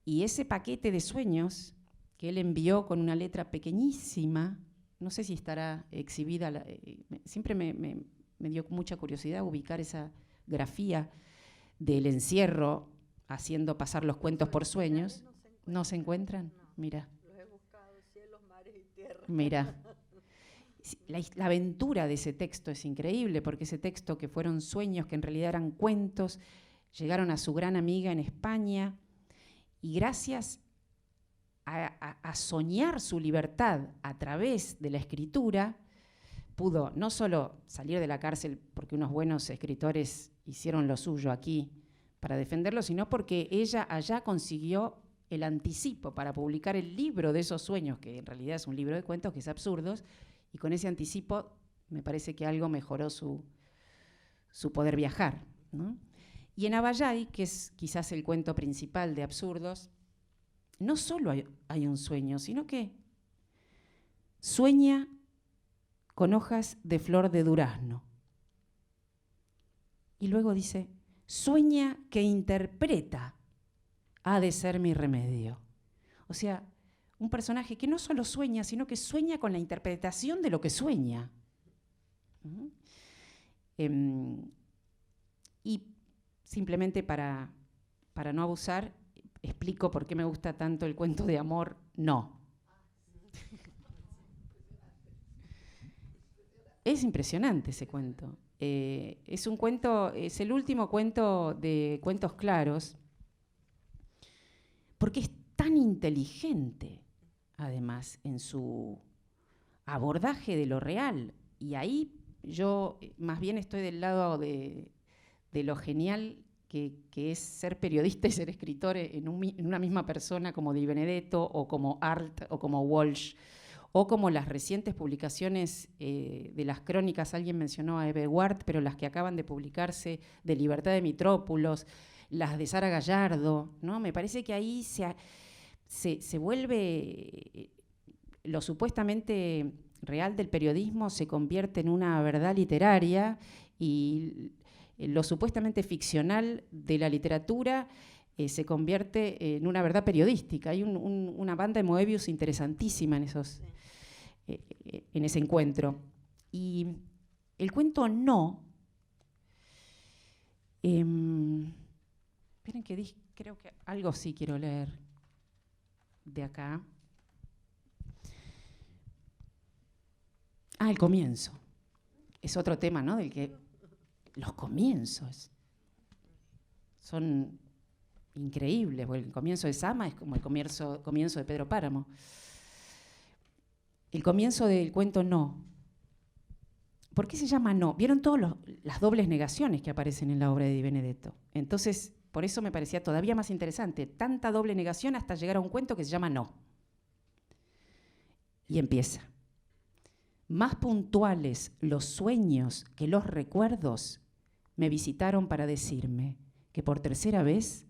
Y ese paquete de sueños que él envió con una letra pequeñísima, no sé si estará exhibida, siempre me dio mucha curiosidad ubicar esa grafía del encierro haciendo pasar los cuentos por sueños. ¿No se encuentran? Mira. Los he buscado, cielos, mares y tierra. Mira. La aventura de ese texto es increíble, porque ese texto, que fueron sueños, que en realidad eran cuentos, llegaron a su gran amiga en España, y gracias a soñar su libertad a través de la escritura, pudo no solo salir de la cárcel porque unos buenos escritores hicieron lo suyo aquí para defenderlo, sino porque ella allá consiguió el anticipo para publicar el libro de esos sueños, que en realidad es un libro de cuentos, que es Absurdos, y con ese anticipo me parece que algo mejoró su poder viajar, ¿no? Y en Abayay, que es quizás el cuento principal de Absurdos, no solo hay un sueño, sino que sueña con hojas de flor de durazno. Y luego dice, sueña que interpreta, ha de ser mi remedio. O sea, un personaje que no solo sueña, sino que sueña con la interpretación de lo que sueña. Y simplemente para no abusar, explico por qué me gusta tanto el cuento de amor No. Es impresionante ese cuento. Es un cuento, es el último cuento de Cuentos Claros, porque es tan inteligente, además, en su abordaje de lo real. Y ahí yo más bien estoy del lado de lo genial que es ser periodista y ser escritor en una misma persona, como Di Benedetto, o como Arlt, o como Walsh, o como las recientes publicaciones de las crónicas. Alguien mencionó a Eve Ward, pero las que acaban de publicarse de Libertad de Mitrópolos, las de Sara Gallardo, ¿no? Me parece que ahí se vuelve lo supuestamente real del periodismo, se convierte en una verdad literaria, y lo supuestamente ficcional de la literatura se convierte en una verdad periodística. Hay una banda de Moebius interesantísima en ese encuentro. Y el cuento No, esperen que creo que algo sí quiero leer de acá. El comienzo. Es otro tema, ¿no? Del que los comienzos son increíbles, porque el comienzo de Sama es como el comienzo de Pedro Páramo. El comienzo del cuento No. ¿Por qué se llama No? ¿Vieron todas las dobles negaciones que aparecen en la obra de Di Benedetto? Entonces, por eso me parecía todavía más interesante, tanta doble negación hasta llegar a un cuento que se llama No. Y empieza. Más puntuales los sueños que los recuerdos me visitaron para decirme que por tercera vez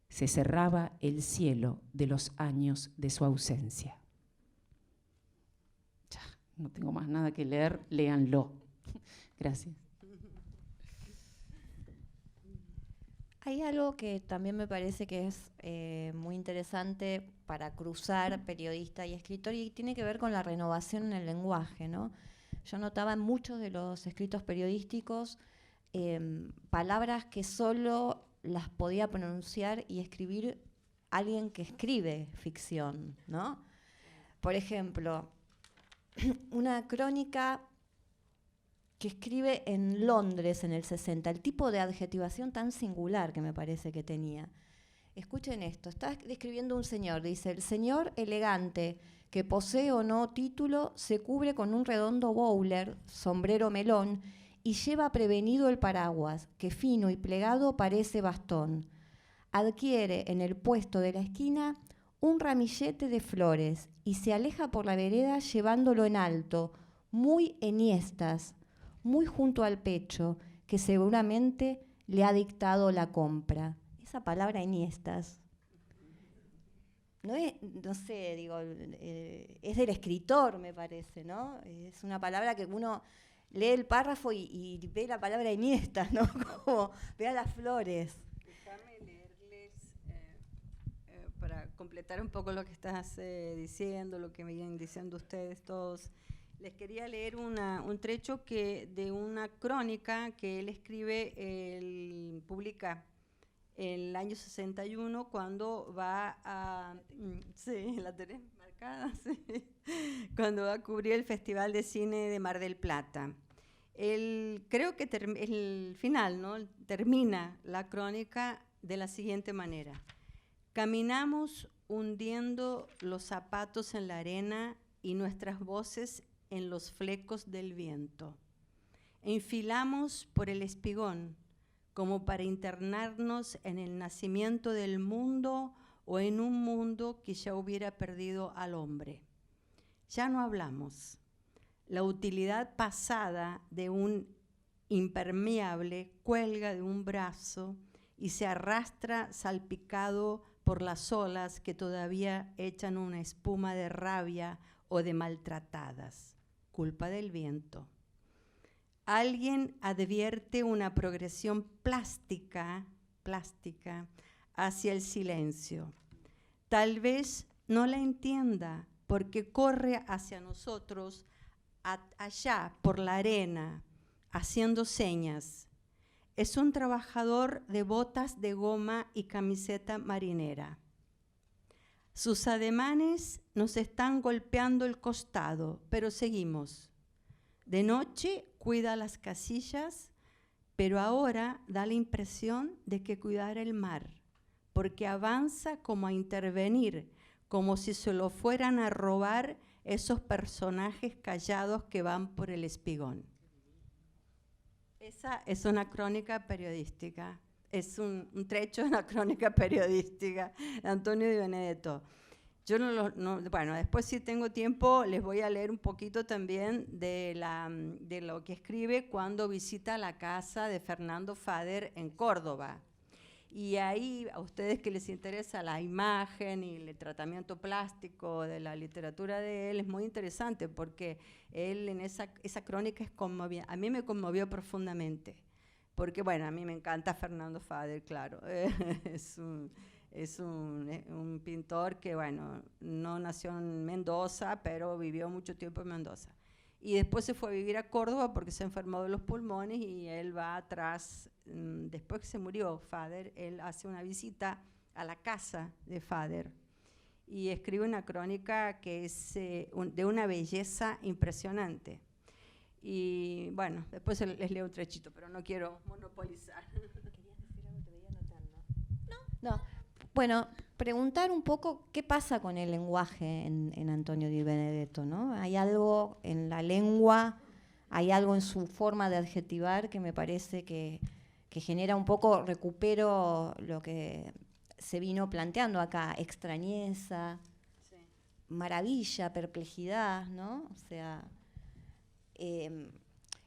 se cerraba el cielo de los años de su ausencia. Ya, no tengo más nada que leer, léanlo. Gracias. Hay algo que también me parece que es muy interesante para cruzar periodista y escritor, y tiene que ver con la renovación en el lenguaje, ¿no? Yo notaba en muchos de los escritos periodísticos palabras que solo las podía pronunciar y escribir alguien que escribe ficción, ¿no? Por ejemplo, una crónica que escribe en Londres en el 60, el tipo de adjetivación tan singular que me parece que tenía. Escuchen esto, está describiendo un señor, dice, el señor elegante, que posee o no título, se cubre con un redondo bowler, sombrero melón, y lleva prevenido el paraguas, que fino y plegado parece bastón. Adquiere en el puesto de la esquina un ramillete de flores y se aleja por la vereda llevándolo en alto, muy enhiestas, muy junto al pecho, que seguramente le ha dictado la compra. Esa palabra enhiestas no es, no sé, digo, es del escritor, me parece, ¿no? Es una palabra que uno lee el párrafo y ve la palabra Iniesta, ¿no? Como ve a las flores. Déjame leerles, para completar un poco lo que estás diciendo, lo que me vienen diciendo ustedes todos. Les quería leer un trecho de una crónica que él escribe, él publica el año 61, cuando va a... Sí, la tenés marcada, sí. Cuando va a cubrir el Festival de Cine de Mar del Plata. Creo que el final, ¿no? Termina la crónica de la siguiente manera. Caminamos hundiendo los zapatos en la arena y nuestras voces en los flecos del viento. Enfilamos por el espigón, como para internarnos en el nacimiento del mundo o en un mundo que ya hubiera perdido al hombre. Ya no hablamos. La utilidad pasada de un impermeable cuelga de un brazo y se arrastra salpicado por las olas que todavía echan una espuma de rabia o de maltratadas, culpa del viento. Alguien advierte una progresión plástica hacia el silencio. Tal vez no la entienda porque corre hacia nosotros allá por la arena, haciendo señas. Es un trabajador de botas de goma y camiseta marinera. Sus ademanes nos están golpeando el costado, pero seguimos. De noche cuida las casillas, pero ahora da la impresión de que cuidara el mar, porque avanza como a intervenir, como si se lo fueran a robar esos personajes callados que van por el espigón. Esa es una crónica periodística, es un trecho de una crónica periodística de Antonio Di Benedetto. Yo bueno, después si tengo tiempo les voy a leer un poquito también de lo que escribe cuando visita la casa de Fernando Fader en Córdoba. Y ahí a ustedes que les interesa la imagen y el tratamiento plástico de la literatura de él, es muy interesante porque él en esa crónica a mí me conmovió profundamente. Porque bueno, a mí me encanta Fernando Fader, claro. Es un pintor que, bueno, no nació en Mendoza, pero vivió mucho tiempo en Mendoza. Y después se fue a vivir a Córdoba porque se enfermó de los pulmones y él va atrás, después que se murió Fader, él hace una visita a la casa de Fader y escribe una crónica que es de una belleza impresionante. Y bueno, después les leo un trechito, pero no quiero monopolizar. ¿Querías decir algo? Te veía anotando. No. Bueno, preguntar un poco qué pasa con el lenguaje en Antonio Di Benedetto, ¿no? Hay algo en la lengua, hay algo en su forma de adjetivar que me parece que genera un poco, recupero lo que se vino planteando acá, extrañeza, sí, maravilla, perplejidad, ¿no? O sea,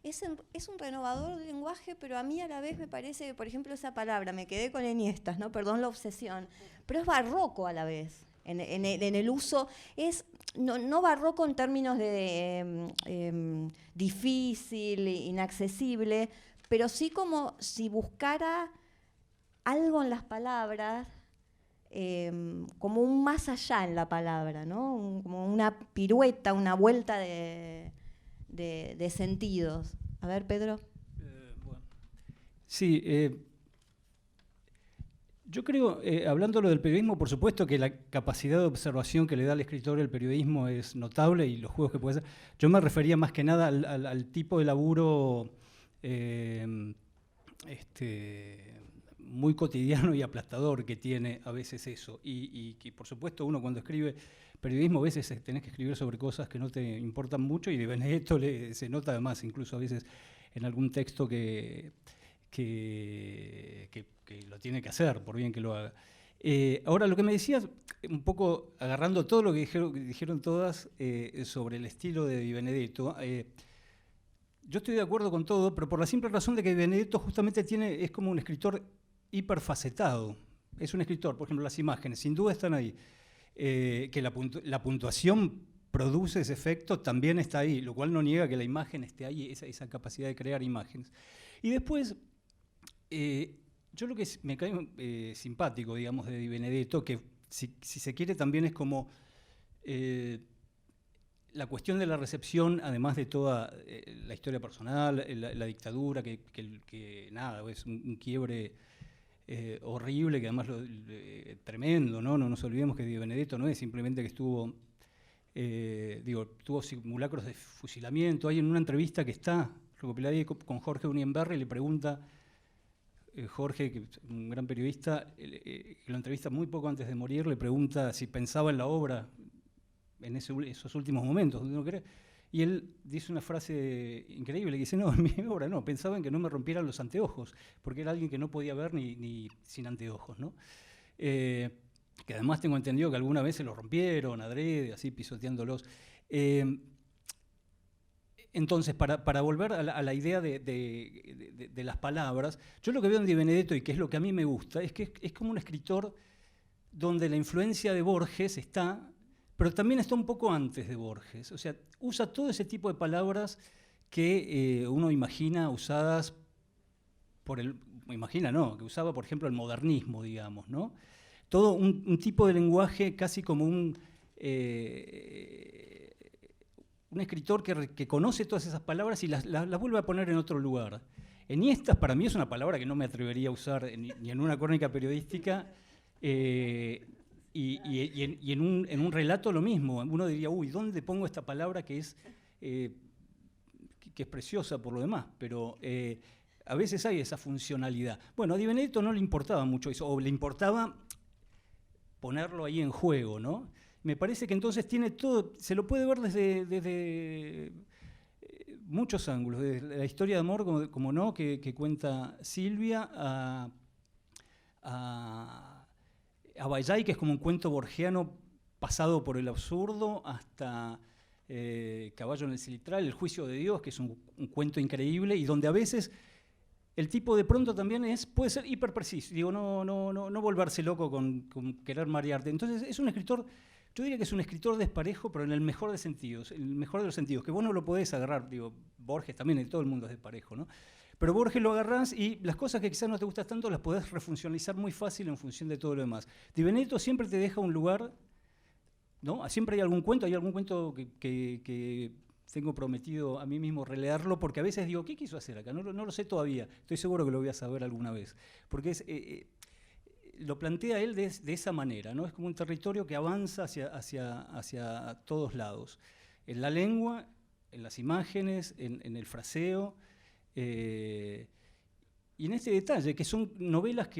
es un renovador del lenguaje, pero a mí a la vez me parece que, por ejemplo, esa palabra, me quedé con Iniestas, ¿no? Perdón la obsesión, pero es barroco a la vez, en el uso, es no barroco en términos de difícil, inaccesible, pero sí como si buscara algo en las palabras, como un más allá en la palabra, ¿no? Como una pirueta, una vuelta de sentidos. A ver, Pedro. Bueno. Sí, yo creo, hablando del periodismo, por supuesto que la capacidad de observación que le da al escritor el periodismo es notable y los juegos que puede hacer. Yo me refería más que nada al tipo de laburo muy cotidiano y aplastador que tiene a veces eso. Y que, por supuesto, uno cuando escribe periodismo a veces tenés que escribir sobre cosas que no te importan mucho y de Benedetto se nota además, incluso a veces en algún texto que lo tiene que hacer, por bien que lo haga. Ahora, lo que me decías, un poco agarrando todo lo que dijeron todas sobre el estilo de Di Benedetto, yo estoy de acuerdo con todo, pero por la simple razón de que Di Benedetto justamente es como un escritor hiperfacetado. Es un escritor, por ejemplo, las imágenes, sin duda están ahí. que la puntuación produce ese efecto, también está ahí, lo cual no niega que la imagen esté ahí, esa capacidad de crear imágenes. Y después, yo lo que me cae simpático, digamos, de Di Benedetto, que si se quiere también es como la cuestión de la recepción, además de toda la historia personal, la dictadura, que nada, es un quiebre horrible, que además tremendo, ¿no? No nos olvidemos que Di Benedetto no es simplemente que estuvo, tuvo simulacros de fusilamiento. Hay en una entrevista que está recopilada ahí con Jorge Unienberri, le pregunta, Jorge, que es un gran periodista, que lo entrevista muy poco antes de morir, le pregunta si pensaba en la obra en esos últimos momentos, ¿no cree? Y él dice una frase increíble, que dice, no, en mi obra no, pensaba en que no me rompieran los anteojos, porque era alguien que no podía ver ni sin anteojos, ¿no? Que además tengo entendido que alguna vez se los rompieron, adrede, así pisoteándolos. Entonces, para volver a la idea de las palabras, yo lo que veo en Di Benedetto, y que es lo que a mí me gusta, es que es como un escritor donde la influencia de Borges está, pero también está un poco antes de Borges. O sea, usa todo ese tipo de palabras que uno imagina usadas que usaba, por ejemplo, el modernismo, digamos, ¿no? Todo un tipo de lenguaje casi como un escritor que conoce todas esas palabras y las vuelve a poner en otro lugar. Enhiestas para mí es una palabra que no me atrevería a usar ni en una crónica periodística, y en un relato lo mismo. Uno diría, uy, ¿dónde pongo esta palabra que es preciosa por lo demás? Pero a veces hay esa funcionalidad. Bueno, a Di Benedetto no le importaba mucho eso, o le importaba ponerlo ahí en juego, ¿no? Me parece que entonces tiene todo, se lo puede ver desde muchos ángulos, desde la historia de amor, como no, que cuenta Silvia, a Ballay, que es como un cuento borgiano pasado por el absurdo, hasta Caballo en el Cilindral, El juicio de Dios, que es un cuento increíble, y donde a veces el tipo de pronto también puede ser hiperpreciso, digo, no volverse loco con querer marearte. Entonces es un escritor, yo diría que es un escritor desparejo, pero en el mejor de los sentidos, que vos no lo podés agarrar, digo, Borges también, todo el mundo es desparejo, ¿no? Pero Borges lo agarrás y las cosas que quizás no te gustan tanto las podés refuncionalizar muy fácil en función de todo lo demás. Di Benedetto siempre te deja un lugar, ¿no? Siempre hay algún cuento que tengo prometido a mí mismo releerlo, porque a veces digo, ¿qué quiso hacer acá? No lo sé todavía, estoy seguro que lo voy a saber alguna vez. Porque lo plantea él de esa manera, ¿no? Es como un territorio que avanza hacia todos lados. En la lengua, en las imágenes, en el fraseo, y en este detalle, que son novelas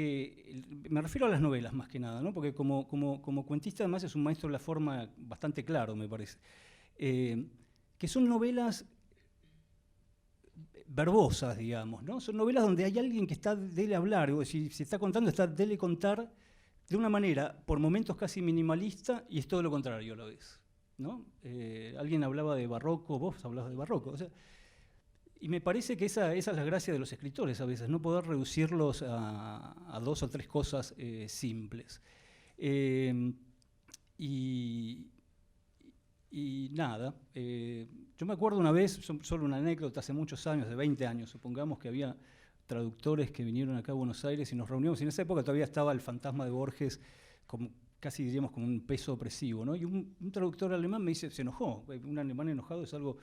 me refiero a las novelas más que nada, ¿no? Porque como cuentista además es un maestro de la forma bastante claro, me parece. Que son novelas verbosas, digamos, ¿no? Son novelas donde hay alguien que está dele hablar, o si se está contando, está dele contar de una manera, por momentos casi minimalista, y es todo lo contrario a la vez, ¿no? Alguien hablaba de barroco, vos hablabas de barroco, o sea, y me parece que esa es la gracia de los escritores a veces, no poder reducirlos a dos o tres cosas simples. Y nada, yo me acuerdo una vez, solo una anécdota, hace muchos años, de 20 años, supongamos que había traductores que vinieron acá a Buenos Aires y nos reunimos, y en esa época todavía estaba el fantasma de Borges, casi diríamos como un peso opresivo, ¿no? Y un traductor alemán me dice, se enojó, un alemán enojado es algo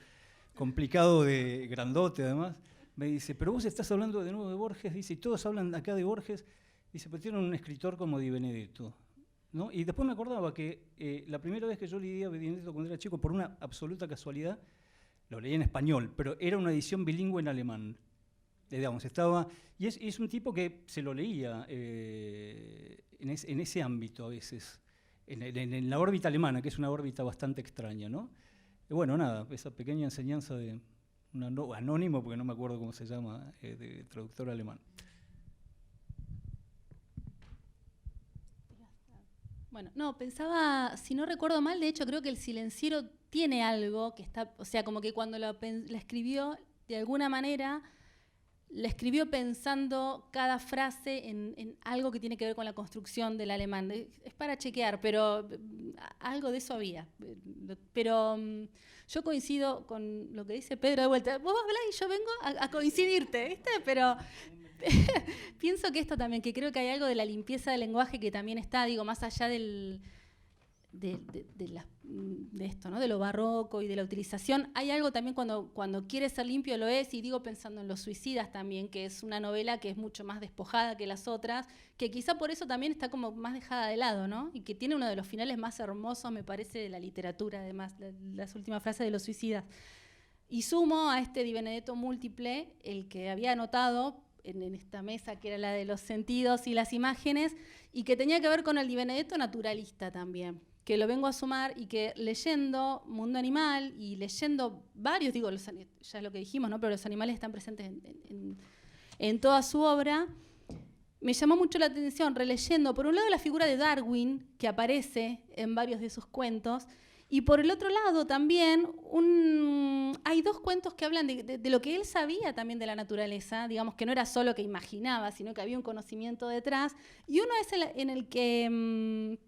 complicado, de grandote además, me dice, pero vos estás hablando de nuevo de Borges, dice, y todos hablan acá de Borges, dice, pero tienen un escritor como Di Benedetto, ¿no? Y después me acordaba que la primera vez que yo leí a Di Benedetto cuando era chico, por una absoluta casualidad, lo leí en español, pero era una edición bilingüe en alemán. Digamos, y es un tipo que se lo leía en ese ámbito a veces, en la órbita alemana, que es una órbita bastante extraña, ¿no? Y bueno, nada, esa pequeña enseñanza de un anónimo, porque no me acuerdo cómo se llama, de traductor alemán. Bueno, no, pensaba, si no recuerdo mal, de hecho creo que El Silenciero tiene algo que está, o sea, como que cuando la escribió, de alguna manera, la escribió pensando cada frase en algo que tiene que ver con la construcción del alemán. Es para chequear, pero algo de eso había. Pero yo coincido con lo que dice Pedro de vuelta. Vos hablás y yo vengo a coincidirte, ¿viste? Pero pienso que esto también, que creo que hay algo de la limpieza del lenguaje que también está, digo, más allá de esto, ¿no? De lo barroco y de la utilización. Hay algo también cuando quiere ser limpio lo es, y digo pensando en Los Suicidas también, que es una novela que es mucho más despojada que las otras, que quizá por eso también está como más dejada de lado, ¿no? Y que tiene uno de los finales más hermosos, me parece, de la literatura, además, las últimas frases de Los Suicidas. Y sumo a este Di Benedetto múltiple, el que había anotado en esta mesa, que era la de los sentidos y las imágenes, y que tenía que ver con el Di Benedetto naturalista también, que lo vengo a sumar, y que leyendo Mundo Animal y leyendo varios, digo, ya es lo que dijimos, ¿no? Pero los animales están presentes en toda su obra, me llamó mucho la atención releyendo, por un lado, la figura de Darwin, que aparece en varios de sus cuentos, y por el otro lado también hay dos cuentos que hablan de lo que él sabía también de la naturaleza, digamos que no era solo que imaginaba, sino que había un conocimiento detrás, y uno es en el que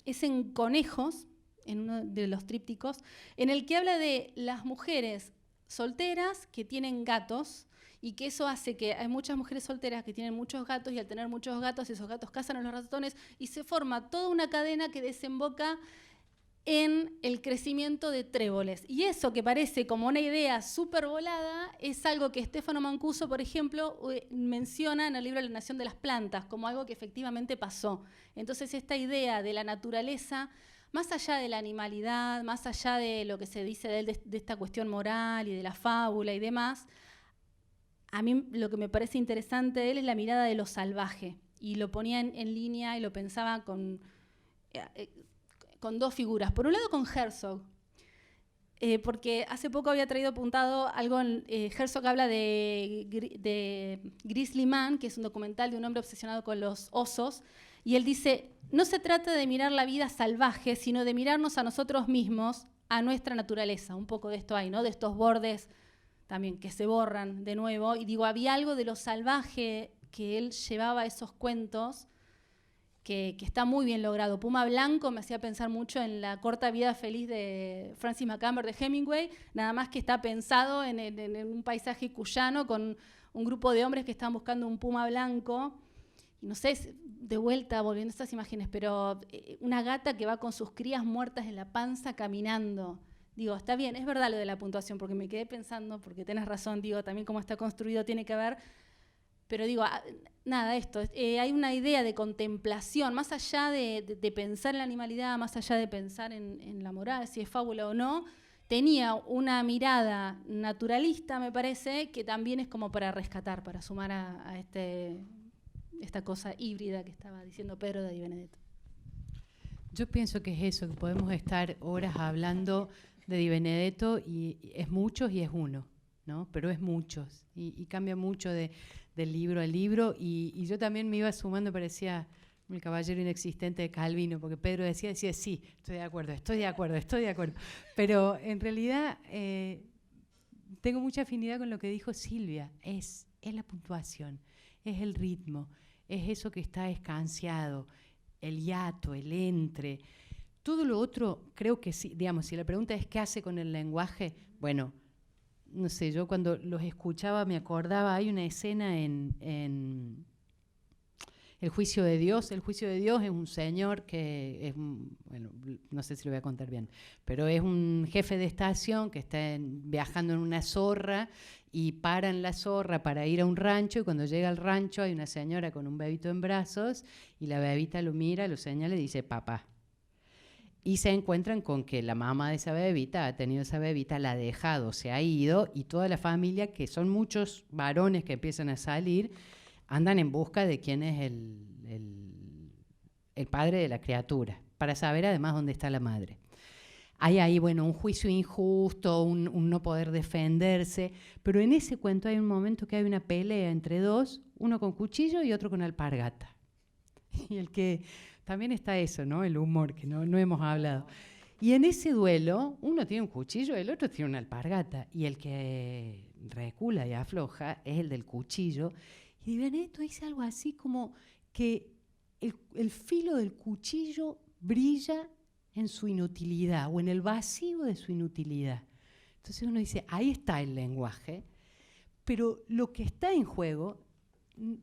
es en Conejos, en uno de los trípticos, en el que habla de las mujeres solteras que tienen gatos, y que eso hace que hay muchas mujeres solteras que tienen muchos gatos, y al tener muchos gatos, esos gatos cazan a los ratones, y se forma toda una cadena que desemboca en el crecimiento de tréboles. Y eso que parece como una idea súper volada es algo que Stefano Mancuso, por ejemplo, menciona en el libro La Nación de las Plantas, como algo que efectivamente pasó. Entonces esta idea de la naturaleza, más allá de la animalidad, más allá de lo que se dice de él, de esta cuestión moral y de la fábula y demás, a mí lo que me parece interesante de él es la mirada de lo salvaje. Y lo ponía en línea y lo pensaba con dos figuras. Por un lado con Herzog, porque hace poco había traído apuntado algo, Herzog habla de Grizzly Man, que es un documental de un hombre obsesionado con los osos, y él dice, no se trata de mirar la vida salvaje, sino de mirarnos a nosotros mismos, a nuestra naturaleza. Un poco de esto hay, ¿no? De estos bordes también que se borran de nuevo, y digo, había algo de lo salvaje que él llevaba a esos cuentos, que está muy bien logrado. Puma Blanco me hacía pensar mucho en La corta vida feliz de Francis McCamber de Hemingway, nada más que está pensado en un paisaje cuyano con un grupo de hombres que están buscando un puma blanco. Y no sé, de vuelta, volviendo a estas imágenes, pero una gata que va con sus crías muertas en la panza caminando. Digo, está bien, es verdad lo de la puntuación, porque me quedé pensando, porque tenés razón, digo, también cómo está construido tiene que ver. Pero digo, nada, esto, hay una idea de contemplación, más allá de pensar en la animalidad, más allá de pensar en la moral, si es fábula o no, tenía una mirada naturalista, me parece, que también es como para rescatar, para sumar a esta cosa híbrida que estaba diciendo Pedro de Di Benedetto. Yo pienso que es eso, que podemos estar horas hablando de Di Benedetto, y es muchos y es uno, ¿no? Pero es muchos, y cambia mucho del libro al libro, y yo también me iba sumando, parecía el caballero inexistente de Calvino, porque Pedro decía, sí, estoy de acuerdo, pero en realidad tengo mucha afinidad con lo que dijo Silvia, es la puntuación, es el ritmo, es eso que está escanciado, el hiato, el entre, todo lo otro, creo que sí, digamos, si la pregunta es ¿qué hace con el lenguaje? Bueno, no sé, yo cuando los escuchaba me acordaba, hay una escena en El Juicio de Dios. El Juicio de Dios es un señor que es, bueno, no sé si lo voy a contar bien, pero es un jefe de estación que está viajando en una zorra y para en la zorra para ir a un rancho, y cuando llega al rancho hay una señora con un bebito en brazos y la bebita lo mira, lo señala y dice papá. Y se encuentran con que la mamá de esa bebita ha tenido esa bebita, la ha dejado, se ha ido, y toda la familia, que son muchos varones que empiezan a salir, andan en busca de quién es el padre de la criatura, para saber además dónde está la madre. Hay ahí, bueno, un juicio injusto, un no poder defenderse, pero en ese cuento hay un momento que hay una pelea entre dos, uno con cuchillo y otro con alpargata. Y el que... También está eso, ¿no? El humor, que no hemos hablado. Y en ese duelo, uno tiene un cuchillo, el otro tiene una alpargata. Y el que recula y afloja es el del cuchillo. Y Di Benedetto dice algo así como que el filo del cuchillo brilla en su inutilidad o en el vacío de su inutilidad. Entonces uno dice, ahí está el lenguaje, pero lo que está en juego,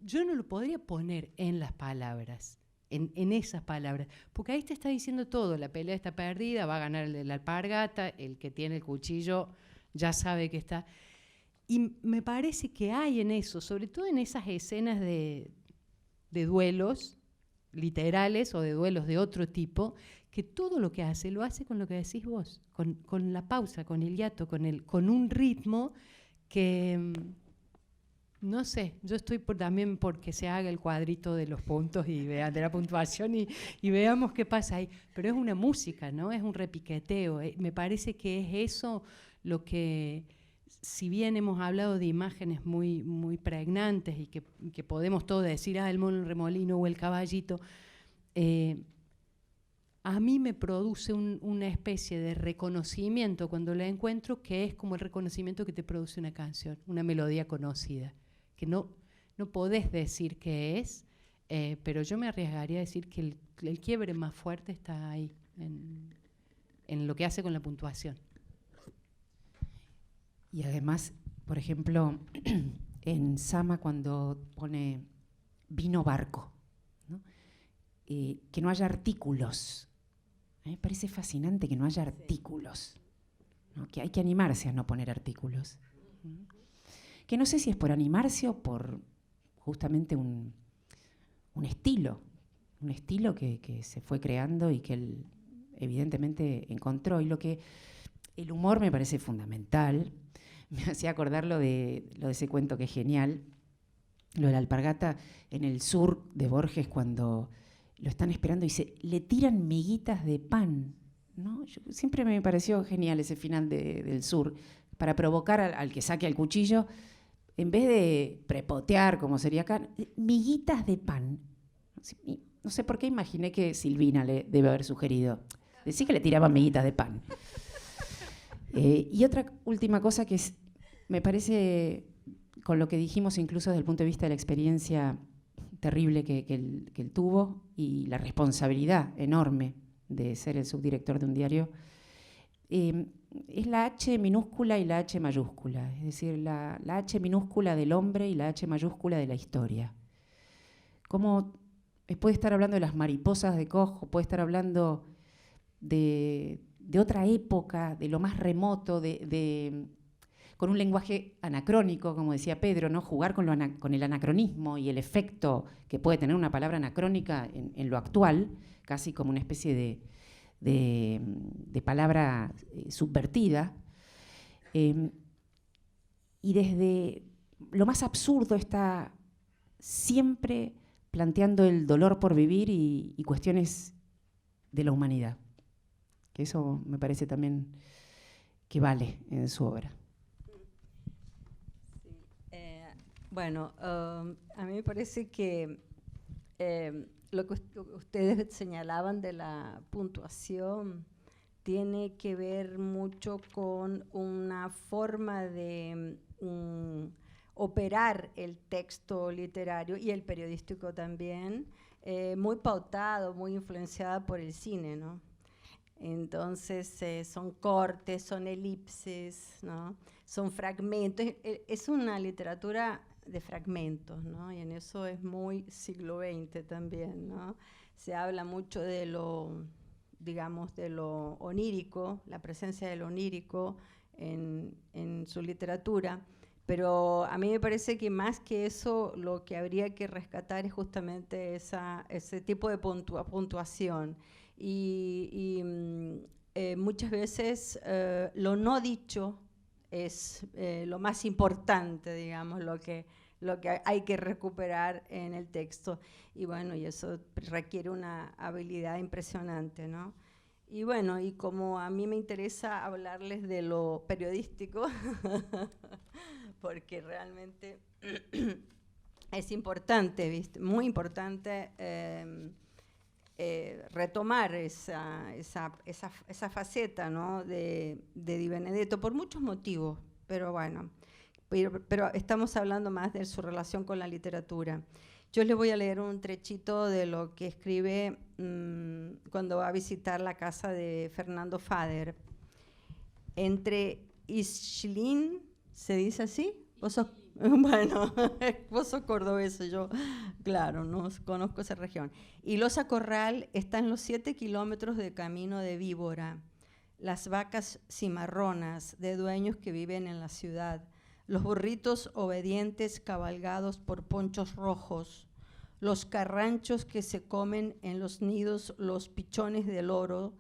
yo no lo podría poner en las palabras, en esas palabras, porque ahí te está diciendo todo, la pelea está perdida, va a ganar el de la alpargata, el que tiene el cuchillo ya sabe que está. Y me parece que hay en eso, sobre todo en esas escenas de duelos literales o de duelos de otro tipo, que todo lo que hace, lo hace con lo que decís vos, con la pausa, con el hiato, con un ritmo que, no sé, yo estoy también porque se haga el cuadrito de los puntos y de la puntuación y veamos qué pasa ahí. Pero es una música, ¿no? Es un repiqueteo. Me parece que es eso lo que, si bien hemos hablado de imágenes muy, muy pregnantes y que podemos todos decir, el mono, el remolino o el caballito, a mí me produce una especie de reconocimiento cuando la encuentro, que es como el reconocimiento que te produce una canción, una melodía conocida, que no podés decir qué es, pero yo me arriesgaría a decir que el quiebre más fuerte está ahí, en lo que hace con la puntuación. Y además, por ejemplo, en Sama cuando pone vino barco, ¿no? Que no haya artículos. A mí me parece fascinante que no haya artículos, ¿no? Que hay que animarse a no poner artículos. Que no sé si es por animarse o por justamente un estilo que se fue creando y que él evidentemente encontró. Y el humor me parece fundamental. Me hacía acordar lo de ese cuento que es genial, lo de la alpargata en el sur de Borges, cuando lo están esperando y le tiran miguitas de pan, ¿no? Siempre me pareció genial ese final del sur, para provocar al que saque el cuchillo, en vez de prepotear, como sería acá, miguitas de pan. No sé por qué imaginé que Silvina le debe haber sugerido. Decía que le tiraban miguitas de pan. Y otra última cosa que me parece, con lo que dijimos incluso desde el punto de vista de la experiencia terrible que él tuvo y la responsabilidad enorme de ser el subdirector de un diario, es la H minúscula y la H mayúscula, es decir, la H minúscula del hombre y la H mayúscula de la historia. Cómo puede estar hablando de las mariposas de Cojo, puede estar hablando de otra época, de lo más remoto, con un lenguaje anacrónico, como decía Pedro, ¿no? Jugar con el anacronismo y el efecto que puede tener una palabra anacrónica en lo actual, casi como una especie de palabra subvertida. Y desde lo más absurdo está siempre planteando el dolor por vivir y cuestiones de la humanidad. Que eso me parece también que vale en su obra. Bueno, a mí me parece que lo que ustedes señalaban de la puntuación tiene que ver mucho con una forma de operar el texto literario y el periodístico también, muy pautado, muy influenciada por el cine, ¿no? Entonces son cortes, son elipses, ¿no? Son fragmentos. Es una literatura de fragmentos, ¿no? Y en eso es muy siglo XX también, ¿no? Se habla mucho de lo, digamos, de lo onírico, la presencia del onírico en su literatura, pero a mí me parece que más que eso lo que habría que rescatar es justamente ese tipo de puntuación. Y muchas veces lo no dicho es lo más importante, digamos, lo que hay que recuperar en el texto. Y bueno, y eso requiere una habilidad impresionante, ¿no? Y bueno, y como a mí me interesa hablarles de lo periodístico, porque realmente es importante, ¿viste? Muy importante retomar esa faceta, ¿no? de Di Benedetto, por muchos motivos, pero bueno, pero estamos hablando más de su relación con la literatura. Yo les voy a leer un trechito de lo que escribe cuando va a visitar la casa de Fernando Fader. Entre Ischlin, ¿se dice así? ¿Vos sos? Bueno, vos sos cordobesa, yo, claro, no conozco esa región. Y Losa Corral está en los 7 kilómetros de camino de Víbora. Las vacas cimarronas de dueños que viven en la ciudad, los burritos obedientes cabalgados por ponchos rojos, los carranchos que se comen en los nidos los pichones del oro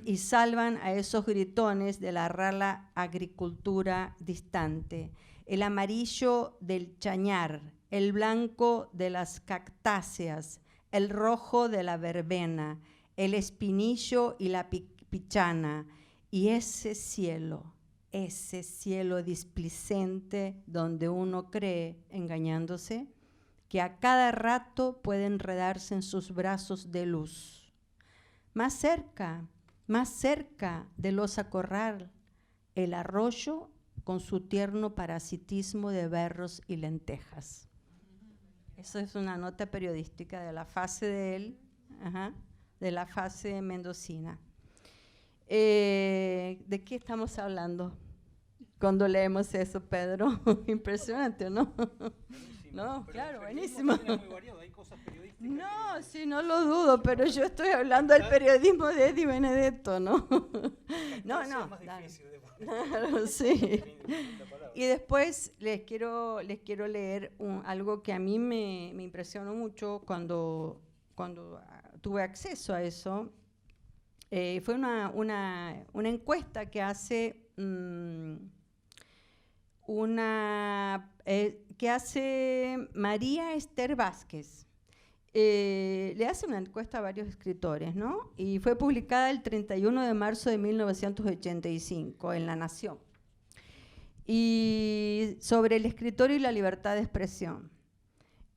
y salvan a esos gritones de la rala agricultura distante, el amarillo del chañar, el blanco de las cactáceas, el rojo de la verbena, el espinillo y la pichana, y ese cielo displicente donde uno cree, engañándose, que a cada rato puede enredarse en sus brazos de luz. Más cerca de Losa Corral, el arroyo con su tierno parasitismo de berros y lentejas. Eso es una nota periodística de la fase de él, de la fase mendocina. ¿De qué estamos hablando cuando leemos eso, Pedro? Impresionante, ¿no? No, claro, buenísimo. No, sí, no lo dudo, pero yo estoy hablando del periodismo de Eddie Benedetto, ¿no? No, claro, sí. Y después les quiero leer algo que a mí me impresionó mucho cuando tuve acceso a eso. Fue una encuesta que hace María Esther Vázquez. Le hace una encuesta a varios escritores, ¿no? Y fue publicada el 31 de marzo de 1985 en La Nación. Y sobre el escritor y la libertad de expresión.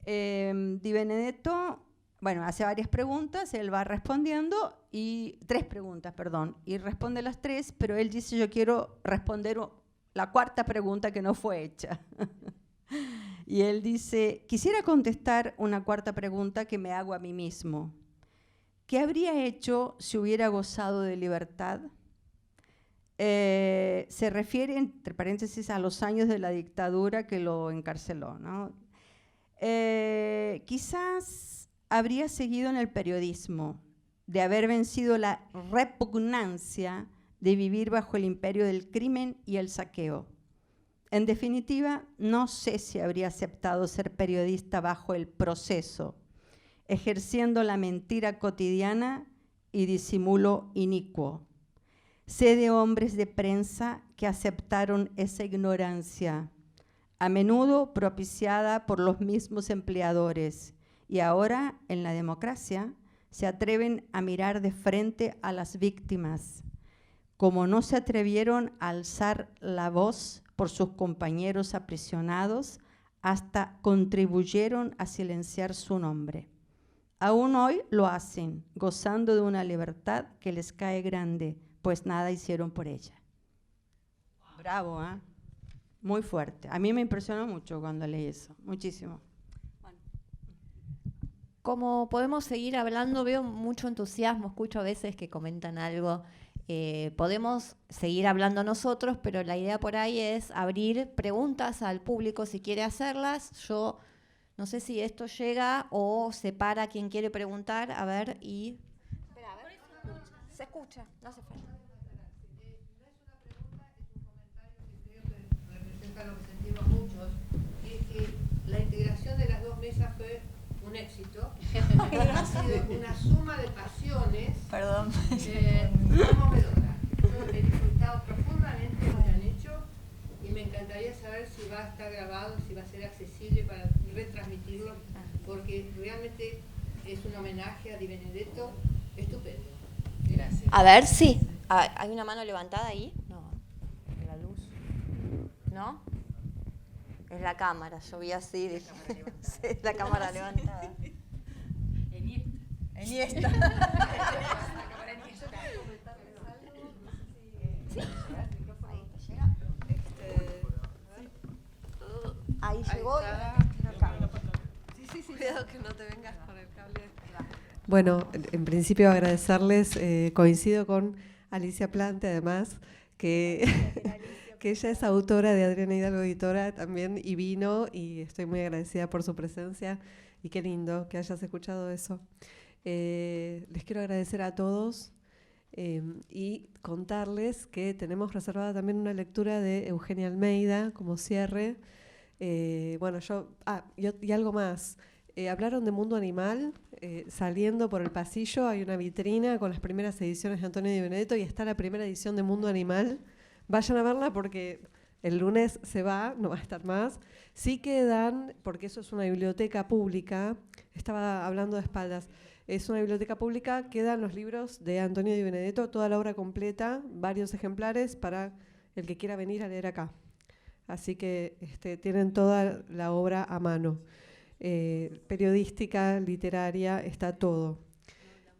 Di Benedetto, bueno, hace varias preguntas, él va respondiendo, y 3 preguntas, perdón, y responde las 3, pero él dice, yo quiero responder la 4ª pregunta que no fue hecha. Y él dice, quisiera contestar una 4ª pregunta que me hago a mí mismo. ¿Qué habría hecho si hubiera gozado de libertad? Se refiere, entre paréntesis, a los años de la dictadura que lo encarceló, ¿no? Quizás habría seguido en el periodismo, de haber vencido la repugnancia de vivir bajo el imperio del crimen y el saqueo. En definitiva, no sé si habría aceptado ser periodista bajo el proceso, ejerciendo la mentira cotidiana y disimulo inicuo. Sé de hombres de prensa que aceptaron esa ignorancia, a menudo propiciada por los mismos empleadores, y ahora, en la democracia, se atreven a mirar de frente a las víctimas, como no se atrevieron a alzar la voz por sus compañeros aprisionados, hasta contribuyeron a silenciar su nombre. Aún hoy lo hacen, gozando de una libertad que les cae grande, pues nada hicieron por ella. Bravo, ¿eh? Muy fuerte. A mí me impresionó mucho cuando leí eso, muchísimo. Bueno. Como podemos seguir hablando, veo mucho entusiasmo, escucho a veces que comentan algo. Podemos seguir hablando nosotros, pero la idea por ahí es abrir preguntas al público si quiere hacerlas. Yo no sé si esto llega o se para quien quiere preguntar. A ver, y... Espera, a ver. Se escucha, no hace falta. No es una pregunta, es un comentario que creo que representa lo que sentimos muchos, y es que la integración de las 2 mesas fue un éxito. Ha sido una suma de pasiones. Perdón. Conmovedora. Yo he disfrutado profundamente lo que han hecho y me encantaría saber si va a estar grabado, si va a ser accesible para retransmitirlo, porque realmente es un homenaje a Di Benedetto estupendo. Gracias. A ver, sí. ¿Hay una mano levantada ahí? No. La luz. ¿No? Es la cámara. Yo vi así. Dije. Sí, es la cámara levantada. Iniesta. Sí. Ahí te llega. llegó. Cuidado que no te vengas con el cable. Bueno, en principio agradecerles, coincido con Alicia Plante además, que ella es autora de Adriana Hidalgo Editora también y vino, y estoy muy agradecida por su presencia y qué lindo que hayas escuchado eso. Les quiero agradecer a todos y contarles que tenemos reservada también una lectura de Eugenia Almeida como cierre. Bueno, y algo más. Hablaron de Mundo Animal. Saliendo por el pasillo hay una vitrina con las primeras ediciones de Antonio Di Benedetto y está la primera edición de Mundo Animal. Vayan a verla porque el lunes se va, no va a estar más. Sí quedan, porque eso es una biblioteca pública, estaba hablando de espaldas, es una biblioteca pública, quedan los libros de Antonio Di Benedetto, toda la obra completa, varios ejemplares para el que quiera venir a leer acá. Así que tienen toda la obra a mano. Periodística, literaria, está todo.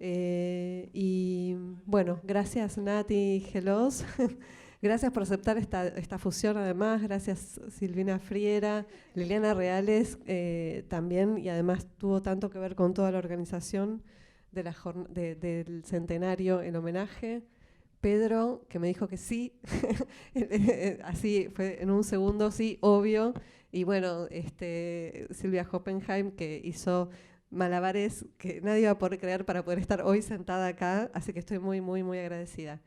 Y bueno, gracias Nati Gelos, gracias por aceptar esta fusión además, gracias Silvina Friera, Liliana Reales también, y además tuvo tanto que ver con toda la organización de del centenario en homenaje. Pedro, que me dijo que sí, así fue en un segundo, sí, obvio. Y bueno, Silvia Hoppenheim, que hizo malabares que nadie iba a poder creer para poder estar hoy sentada acá, así que estoy muy, muy, muy agradecida.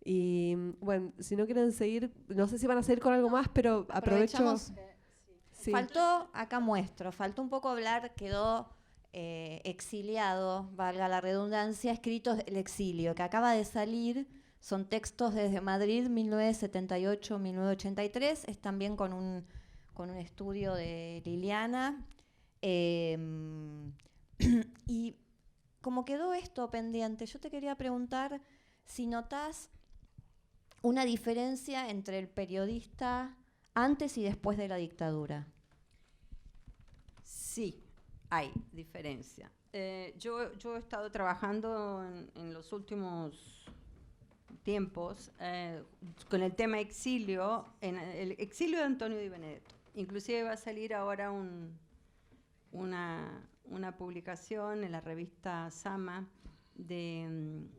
Y bueno, si no quieren seguir, no sé si van a seguir con algo más, pero aprovecho. Sí. Faltó un poco hablar, quedó exiliado, valga la redundancia, escritos del exilio, que acaba de salir. Son textos desde Madrid, 1978-1983. Es también con un estudio de Liliana. Y como quedó esto pendiente, yo te quería preguntar si notás una diferencia entre el periodista antes y después de la dictadura. Sí, hay diferencia. Yo he estado trabajando en los últimos tiempos con el tema exilio, en el exilio de Antonio Di Benedetto. Inclusive va a salir ahora una publicación en la revista Sama del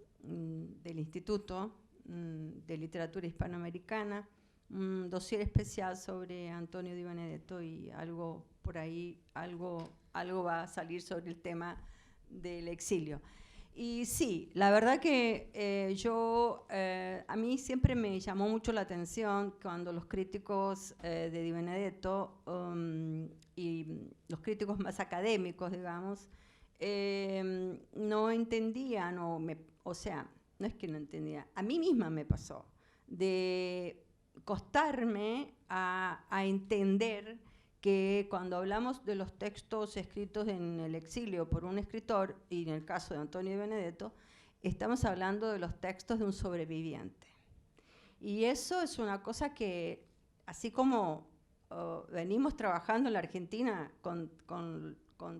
Instituto de Literatura Hispanoamericana, un dossier especial sobre Antonio Di Benedetto, y algo por ahí, algo va a salir sobre el tema del exilio. Y sí, la verdad que a mí siempre me llamó mucho la atención cuando los críticos de Di Benedetto y los críticos más académicos, digamos, no entendían, o sea, no es que no entendía, a mí misma me pasó de costarme a entender que cuando hablamos de los textos escritos en el exilio por un escritor, y en el caso de Antonio Di Benedetto, estamos hablando de los textos de un sobreviviente. Y eso es una cosa que, así como venimos trabajando en la Argentina con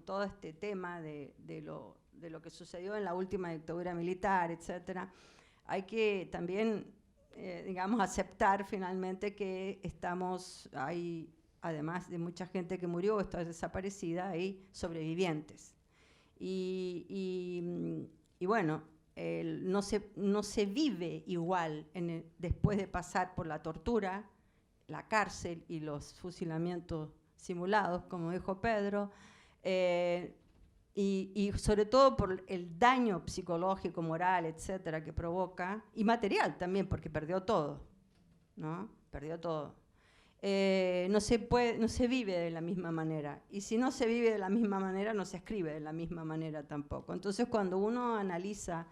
todo este tema de lo que sucedió en la última dictadura militar, etc., hay que también, digamos, aceptar finalmente que hay, además de mucha gente que murió o está desaparecida, hay sobrevivientes. Y bueno, no se vive igual después de pasar por la tortura, la cárcel y los fusilamientos simulados, como dijo Pedro, y sobre todo por el daño psicológico, moral, etcétera, que provoca, y material también, porque perdió todo, ¿no? Perdió todo. No se vive de la misma manera, y si no se vive de la misma manera, no se escribe de la misma manera tampoco. Entonces, cuando uno analiza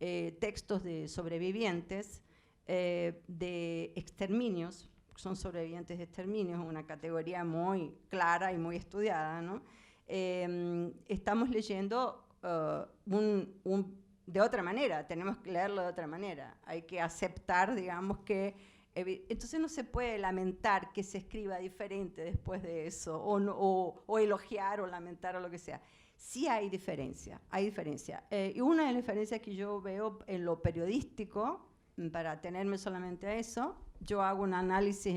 textos de sobrevivientes de exterminios, son sobrevivientes de exterminios, una categoría muy clara y muy estudiada, ¿no? Estamos leyendo de otra manera, tenemos que leerlo de otra manera. Hay que aceptar, digamos, que entonces no se puede lamentar que se escriba diferente después de eso, o elogiar o lamentar o lo que sea. Sí hay diferencia, hay diferencia. Y una de las diferencias que yo veo en lo periodístico, para atenerme solamente a eso, yo hago un análisis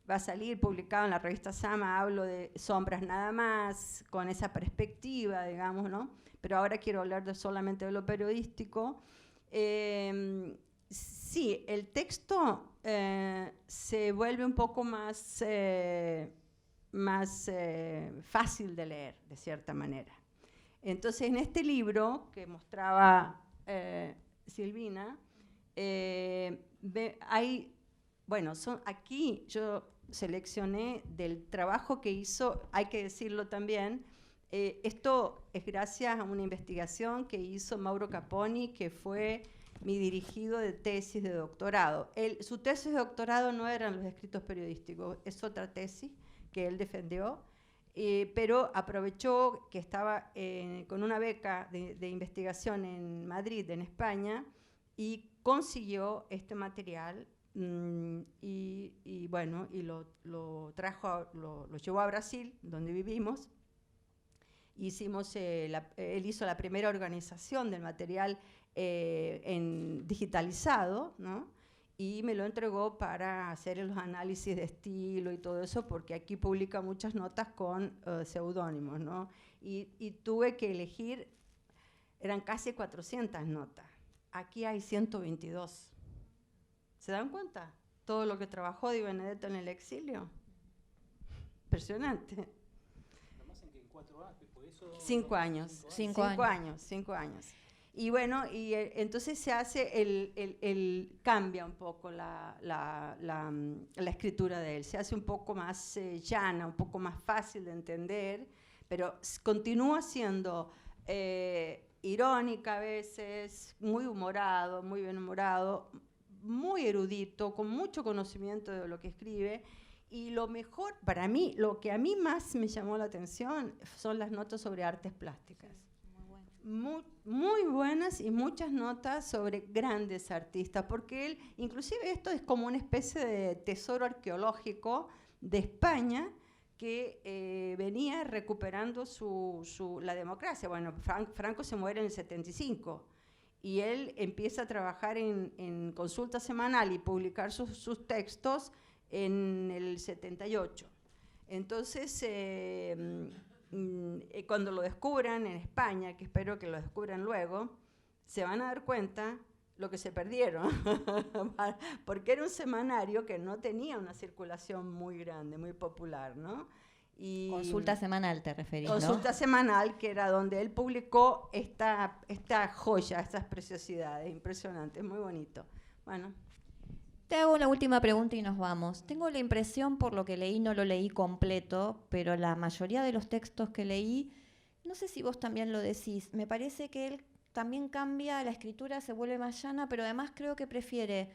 va a salir publicado en la revista Sama, hablo de sombras nada más, con esa perspectiva, digamos, ¿no? Pero ahora quiero hablar solamente de lo periodístico. Sí, el texto se vuelve un poco más fácil de leer, de cierta manera. Entonces, en este libro que mostraba Silvina, aquí yo seleccioné del trabajo que hizo, hay que decirlo también, esto es gracias a una investigación que hizo Mauro Caponi, que fue mi dirigido de tesis de doctorado. Su tesis de doctorado no eran los escritos periodísticos, es otra tesis que él defendió, pero aprovechó que estaba con una beca de investigación en Madrid, en España, y consiguió este material y lo trajo, lo llevó a Brasil, donde vivimos. Él hizo la primera organización del material digitalizado, ¿no? Y me lo entregó para hacer los análisis de estilo y todo eso, porque aquí publica muchas notas con seudónimos, ¿no? Y tuve que elegir, eran casi 400 notas. Aquí hay 122. ¿Se dan cuenta? Todo lo que trabajó Di Benedetto en el exilio. Impresionante. 5 años. 5 años. Y bueno, entonces se hace, cambia un poco la escritura de él. Se hace un poco más llana, un poco más fácil de entender, pero continúa siendo irónica a veces, muy humorado, muy bien humorado, muy erudito, con mucho conocimiento de lo que escribe. Y lo mejor, para mí, lo que a mí más me llamó la atención son las notas sobre artes plásticas. Muy buenas, y muchas notas sobre grandes artistas, porque él, inclusive esto es como una especie de tesoro arqueológico de España que venía recuperando la democracia. Bueno, Franco se muere en el 75 y él empieza a trabajar en Consulta Semanal y publicar sus textos en el 78. Entonces, cuando lo descubran en España, que espero que lo descubran luego, se van a dar cuenta lo que se perdieron, porque era un semanario que no tenía una circulación muy grande, muy popular, ¿no? Y Consulta Semanal te referís, ¿no? Consulta Semanal, que era donde él publicó esta joya, estas preciosidades impresionantes, muy bonito. Bueno. Te hago la última pregunta y nos vamos. Tengo la impresión, por lo que leí, no lo leí completo, pero la mayoría de los textos que leí, no sé si vos también lo decís, me parece que él también cambia, la escritura se vuelve más llana, pero además creo que prefiere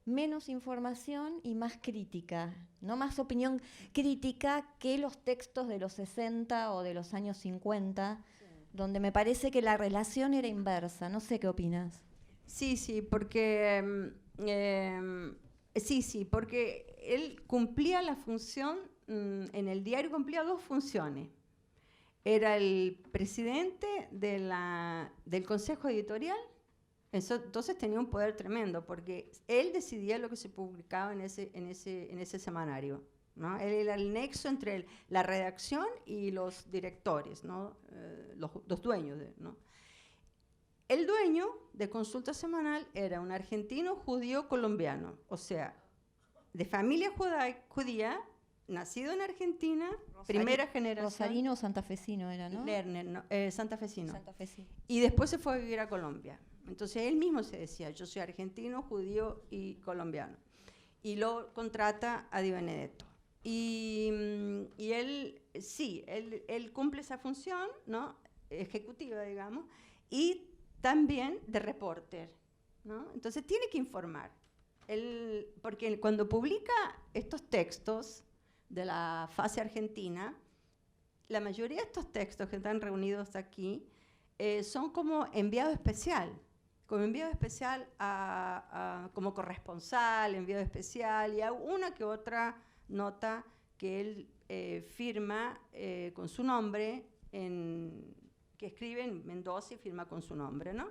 menos información y más crítica, no más opinión crítica que los textos de los 60 o de los años 50, sí, donde me parece que la relación era inversa. No sé qué opinas. Sí, porque porque él cumplía la función, en el diario cumplía 2 funciones. Era el presidente del consejo editorial, entonces tenía un poder tremendo, porque él decidía lo que se publicaba en ese semanario, ¿no? Él era el nexo entre la redacción y los directores, ¿no? Los dueños, ¿no? El dueño de Consulta Semanal era un argentino judío colombiano, o sea, de familia judía, nacido en Argentina, primera generación. Rosarino o santafesino era, ¿no? Lerner, no, santafesino. Y después se fue a vivir a Colombia. Entonces él mismo se decía, yo soy argentino, judío y colombiano. Y lo contrata a Di Benedetto. Y él, sí, él cumple esa función, ¿no? Ejecutiva, digamos, y también de reporter, ¿no? Entonces tiene que informar. Porque cuando publica estos textos de la fase argentina, la mayoría de estos textos que están reunidos aquí son como enviado especial, como corresponsal, enviado especial, y una que otra nota que él firma con su nombre, que escribe en Mendoza y firma con su nombre, ¿no?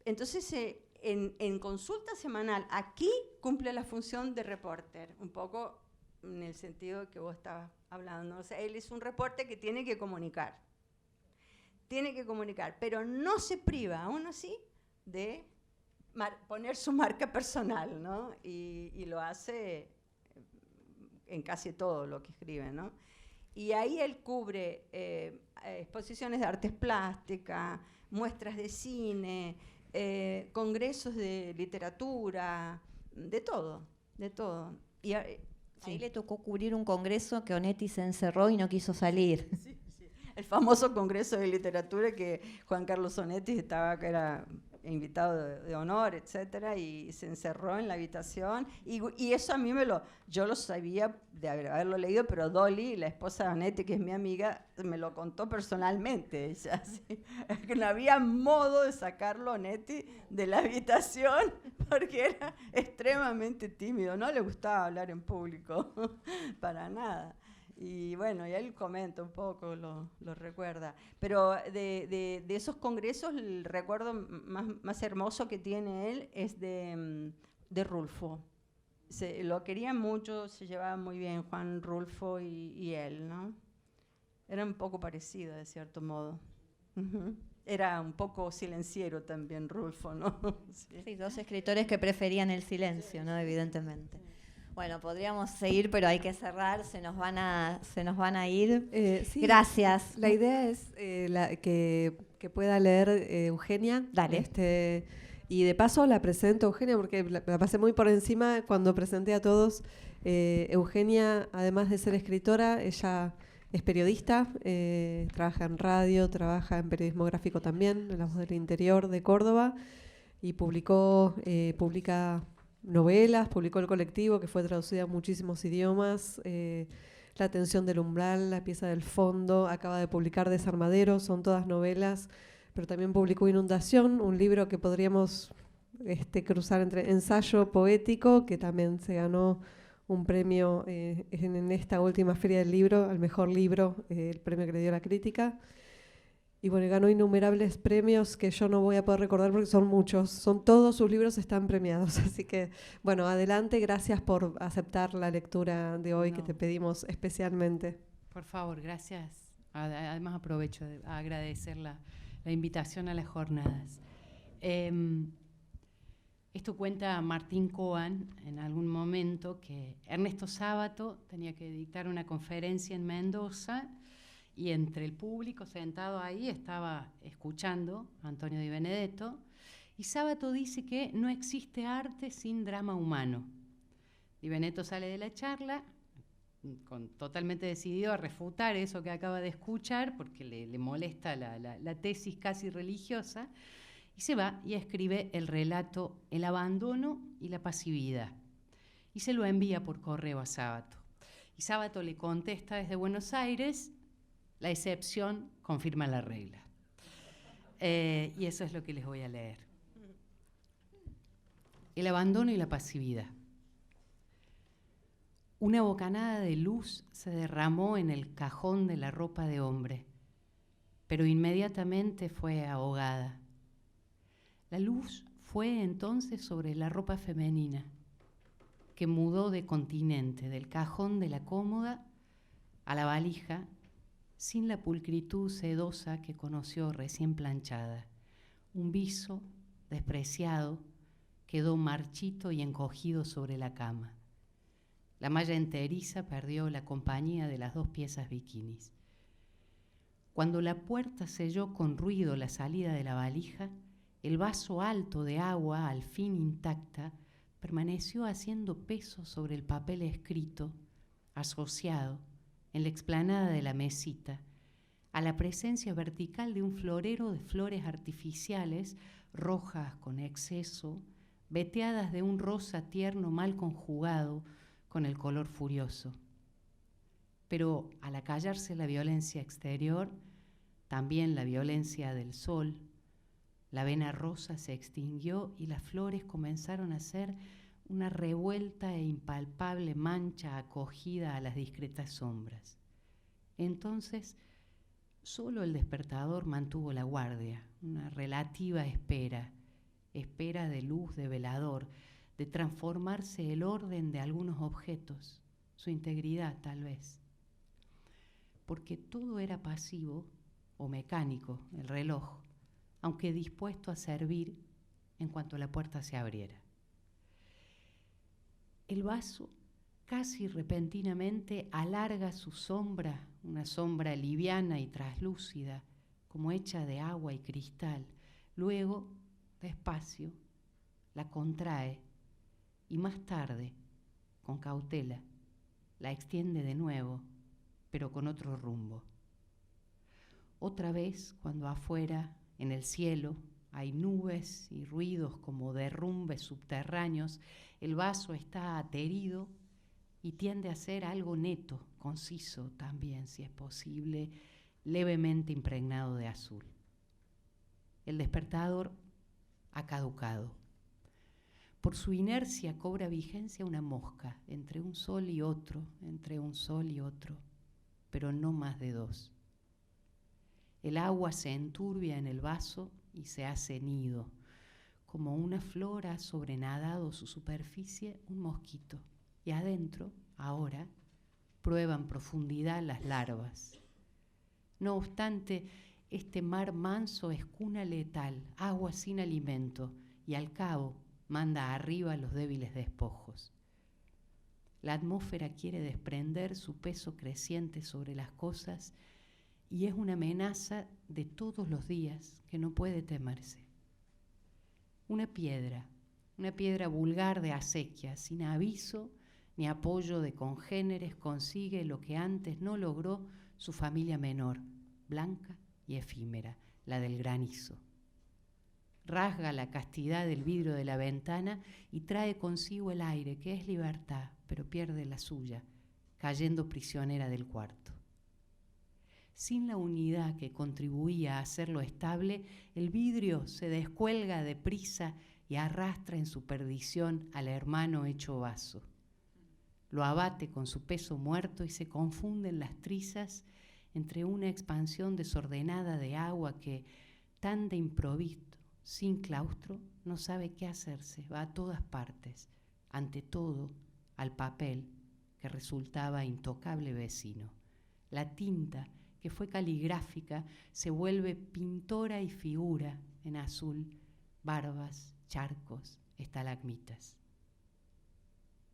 Entonces en consulta semanal, aquí cumple la función de reporter, un poco en el sentido que vos estabas hablando. O sea, él es un reporter que tiene que comunicar, pero no se priva, aún así, de poner su marca personal, ¿no? Y lo hace en casi todo lo que escribe, ¿no? Y ahí él cubre exposiciones de artes plásticas, muestras de cine, congresos de literatura, de todo. Y, sí. Ahí le tocó cubrir un congreso que Onetti se encerró y no quiso salir. Sí. El famoso congreso de literatura que Juan Carlos Onetti estaba, que era invitado de honor, etcétera, y se encerró en la habitación, y eso a mí yo lo sabía de haberlo leído, pero Dolly, la esposa de Onetti, que es mi amiga, me lo contó personalmente, ella, ¿sí? Que no había modo de sacarlo Onetti de la habitación, porque era extremadamente tímido, no le gustaba hablar en público, para nada. Y bueno, y él comenta un poco, lo recuerda. Pero de esos congresos, el recuerdo más hermoso que tiene él es de Rulfo. Lo querían mucho, se llevaban muy bien Juan Rulfo y él, ¿no? Era un poco parecido, de cierto modo. Era un poco silenciero también Rulfo, ¿no? Sí, dos escritores que preferían el silencio, ¿no? Evidentemente. Bueno, podríamos seguir, pero hay que cerrar, se nos van a ir. Sí, gracias. La idea es que pueda leer Eugenia. Dale. Y de paso la presento Eugenia, porque la pasé muy por encima cuando presenté a todos. Eugenia, además de ser escritora, ella es periodista, trabaja en radio, trabaja en periodismo gráfico también, en La Voz del Interior de Córdoba, y publica novelas, publicó El Colectivo, que fue traducida a muchísimos idiomas, La Tensión del Umbral, La Pieza del Fondo, acaba de publicar Desarmadero, son todas novelas, pero también publicó Inundación, un libro que podríamos cruzar entre ensayo poético, que también se ganó un premio en esta última Feria del Libro, al mejor libro, el premio que le dio la crítica. Y bueno, ganó innumerables premios que yo no voy a poder recordar porque son muchos. Todos sus libros están premiados. Así que, bueno, adelante. Gracias por aceptar la lectura de hoy que te pedimos especialmente. Por favor, gracias. Además aprovecho de agradecer la invitación a las jornadas. Esto cuenta Martín Coan en algún momento, que Ernesto Sábato tenía que dictar una conferencia en Mendoza, y entre el público sentado ahí estaba escuchando a Antonio Di Benedetto, y Sábato dice que no existe arte sin drama humano. Di Benedetto sale de la charla totalmente decidido a refutar eso que acaba de escuchar, porque le molesta la tesis casi religiosa, y se va y escribe el relato El abandono y la pasividad, y se lo envía por correo a Sábato. Y Sábato le contesta desde Buenos Aires: la excepción confirma la regla. Y eso es lo que les voy a leer. El abandono y la pasividad. Una bocanada de luz se derramó en el cajón de la ropa de hombre, pero inmediatamente fue ahogada. La luz fue entonces sobre la ropa femenina, que mudó de continente, del cajón de la cómoda a la valija, sin la pulcritud sedosa que conoció recién planchada. Un viso despreciado quedó marchito y encogido sobre la cama. La malla enteriza perdió la compañía de las 2 piezas bikinis. Cuando la puerta selló con ruido la salida de la valija, el vaso alto de agua, al fin intacta, permaneció haciendo peso sobre el papel escrito, asociado, en la explanada de la mesita, a la presencia vertical de un florero de flores artificiales, rojas con exceso, veteadas de un rosa tierno mal conjugado con el color furioso. Pero al acallarse la violencia exterior, también la violencia del sol, la vena rosa se extinguió y las flores comenzaron a ser una revuelta e impalpable mancha acogida a las discretas sombras. Entonces, solo el despertador mantuvo la guardia, una relativa espera, espera de luz de velador, de transformarse el orden de algunos objetos, su integridad tal vez. Porque todo era pasivo o mecánico, el reloj, aunque dispuesto a servir en cuanto la puerta se abriera. El vaso casi repentinamente alarga su sombra, una sombra liviana y traslúcida, como hecha de agua y cristal. Luego, despacio, la contrae y más tarde, con cautela, la extiende de nuevo, pero con otro rumbo. Otra vez, cuando afuera, en el cielo, hay nubes y ruidos como derrumbes subterráneos, el vaso está aterido y tiende a ser algo neto, conciso también, si es posible, levemente impregnado de azul. El despertador ha caducado. Por su inercia cobra vigencia una mosca, entre un sol y otro, entre un sol y otro, pero no más de dos. El agua se enturbia en el vaso y se hace nido. Como una flor ha sobrenadado su superficie un mosquito, y adentro, ahora, prueban profundidad las larvas. No obstante, este mar manso es cuna letal, agua sin alimento, y al cabo manda arriba los débiles despojos. La atmósfera quiere desprender su peso creciente sobre las cosas y es una amenaza de todos los días que no puede temerse. Una piedra vulgar de acequia, sin aviso ni apoyo de congéneres, consigue lo que antes no logró su familia menor, blanca y efímera, la del granizo. Rasga la castidad del vidrio de la ventana y trae consigo el aire, que es libertad, pero pierde la suya, cayendo prisionera del cuarto. Sin la unidad que contribuía a hacerlo estable, el vidrio se descuelga deprisa y arrastra en su perdición al hermano hecho vaso. Lo abate con su peso muerto y se confunden las trizas entre una expansión desordenada de agua que, tan de improviso, sin claustro, no sabe qué hacerse, va a todas partes, ante todo al papel que resultaba intocable vecino. La tinta, que fue caligráfica, se vuelve pintora y figura en azul, barbas, charcos, estalagmitas.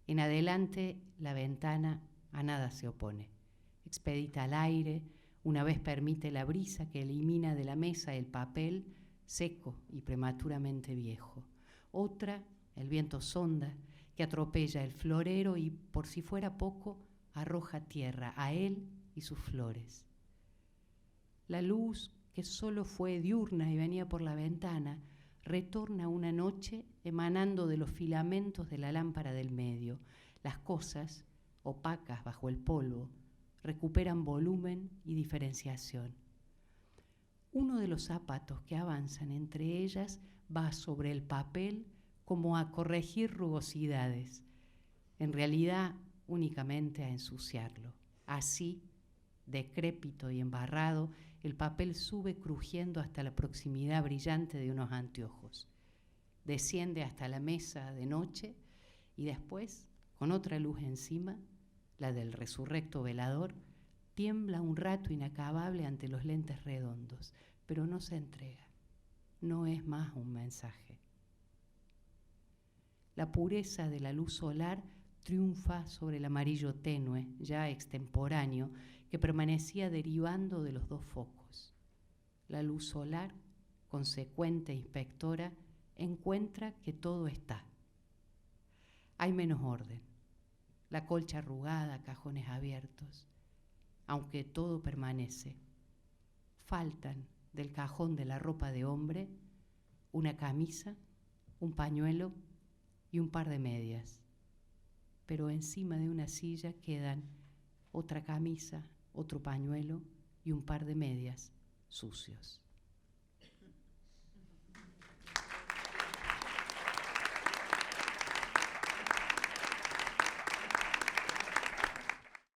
En adelante, la ventana a nada se opone. Expedita al aire, una vez permite la brisa que elimina de la mesa el papel, seco y prematuramente viejo. Otra, el viento sonda, que atropella el florero y, por si fuera poco, arroja tierra a él y sus flores. La luz, que solo fue diurna y venía por la ventana, retorna una noche emanando de los filamentos de la lámpara del medio. Las cosas, opacas bajo el polvo, recuperan volumen y diferenciación. Uno de los zapatos que avanzan entre ellas va sobre el papel como a corregir rugosidades, en realidad únicamente a ensuciarlo. Así, decrépito y embarrado, el papel sube crujiendo hasta la proximidad brillante de unos anteojos. Desciende hasta la mesa de noche y después, con otra luz encima, la del resurrecto velador, tiembla un rato inacabable ante los lentes redondos, pero no se entrega. No es más un mensaje. La pureza de la luz solar triunfa sobre el amarillo tenue, ya extemporáneo, que permanecía derivando de los dos focos. La luz solar, consecuente inspectora, encuentra que todo está. Hay menos orden. La colcha arrugada, cajones abiertos. Aunque todo permanece. Faltan del cajón de la ropa de hombre una camisa, un pañuelo y un par de medias. Pero encima de una silla quedan otra camisa, otro pañuelo y un par de medias sucios.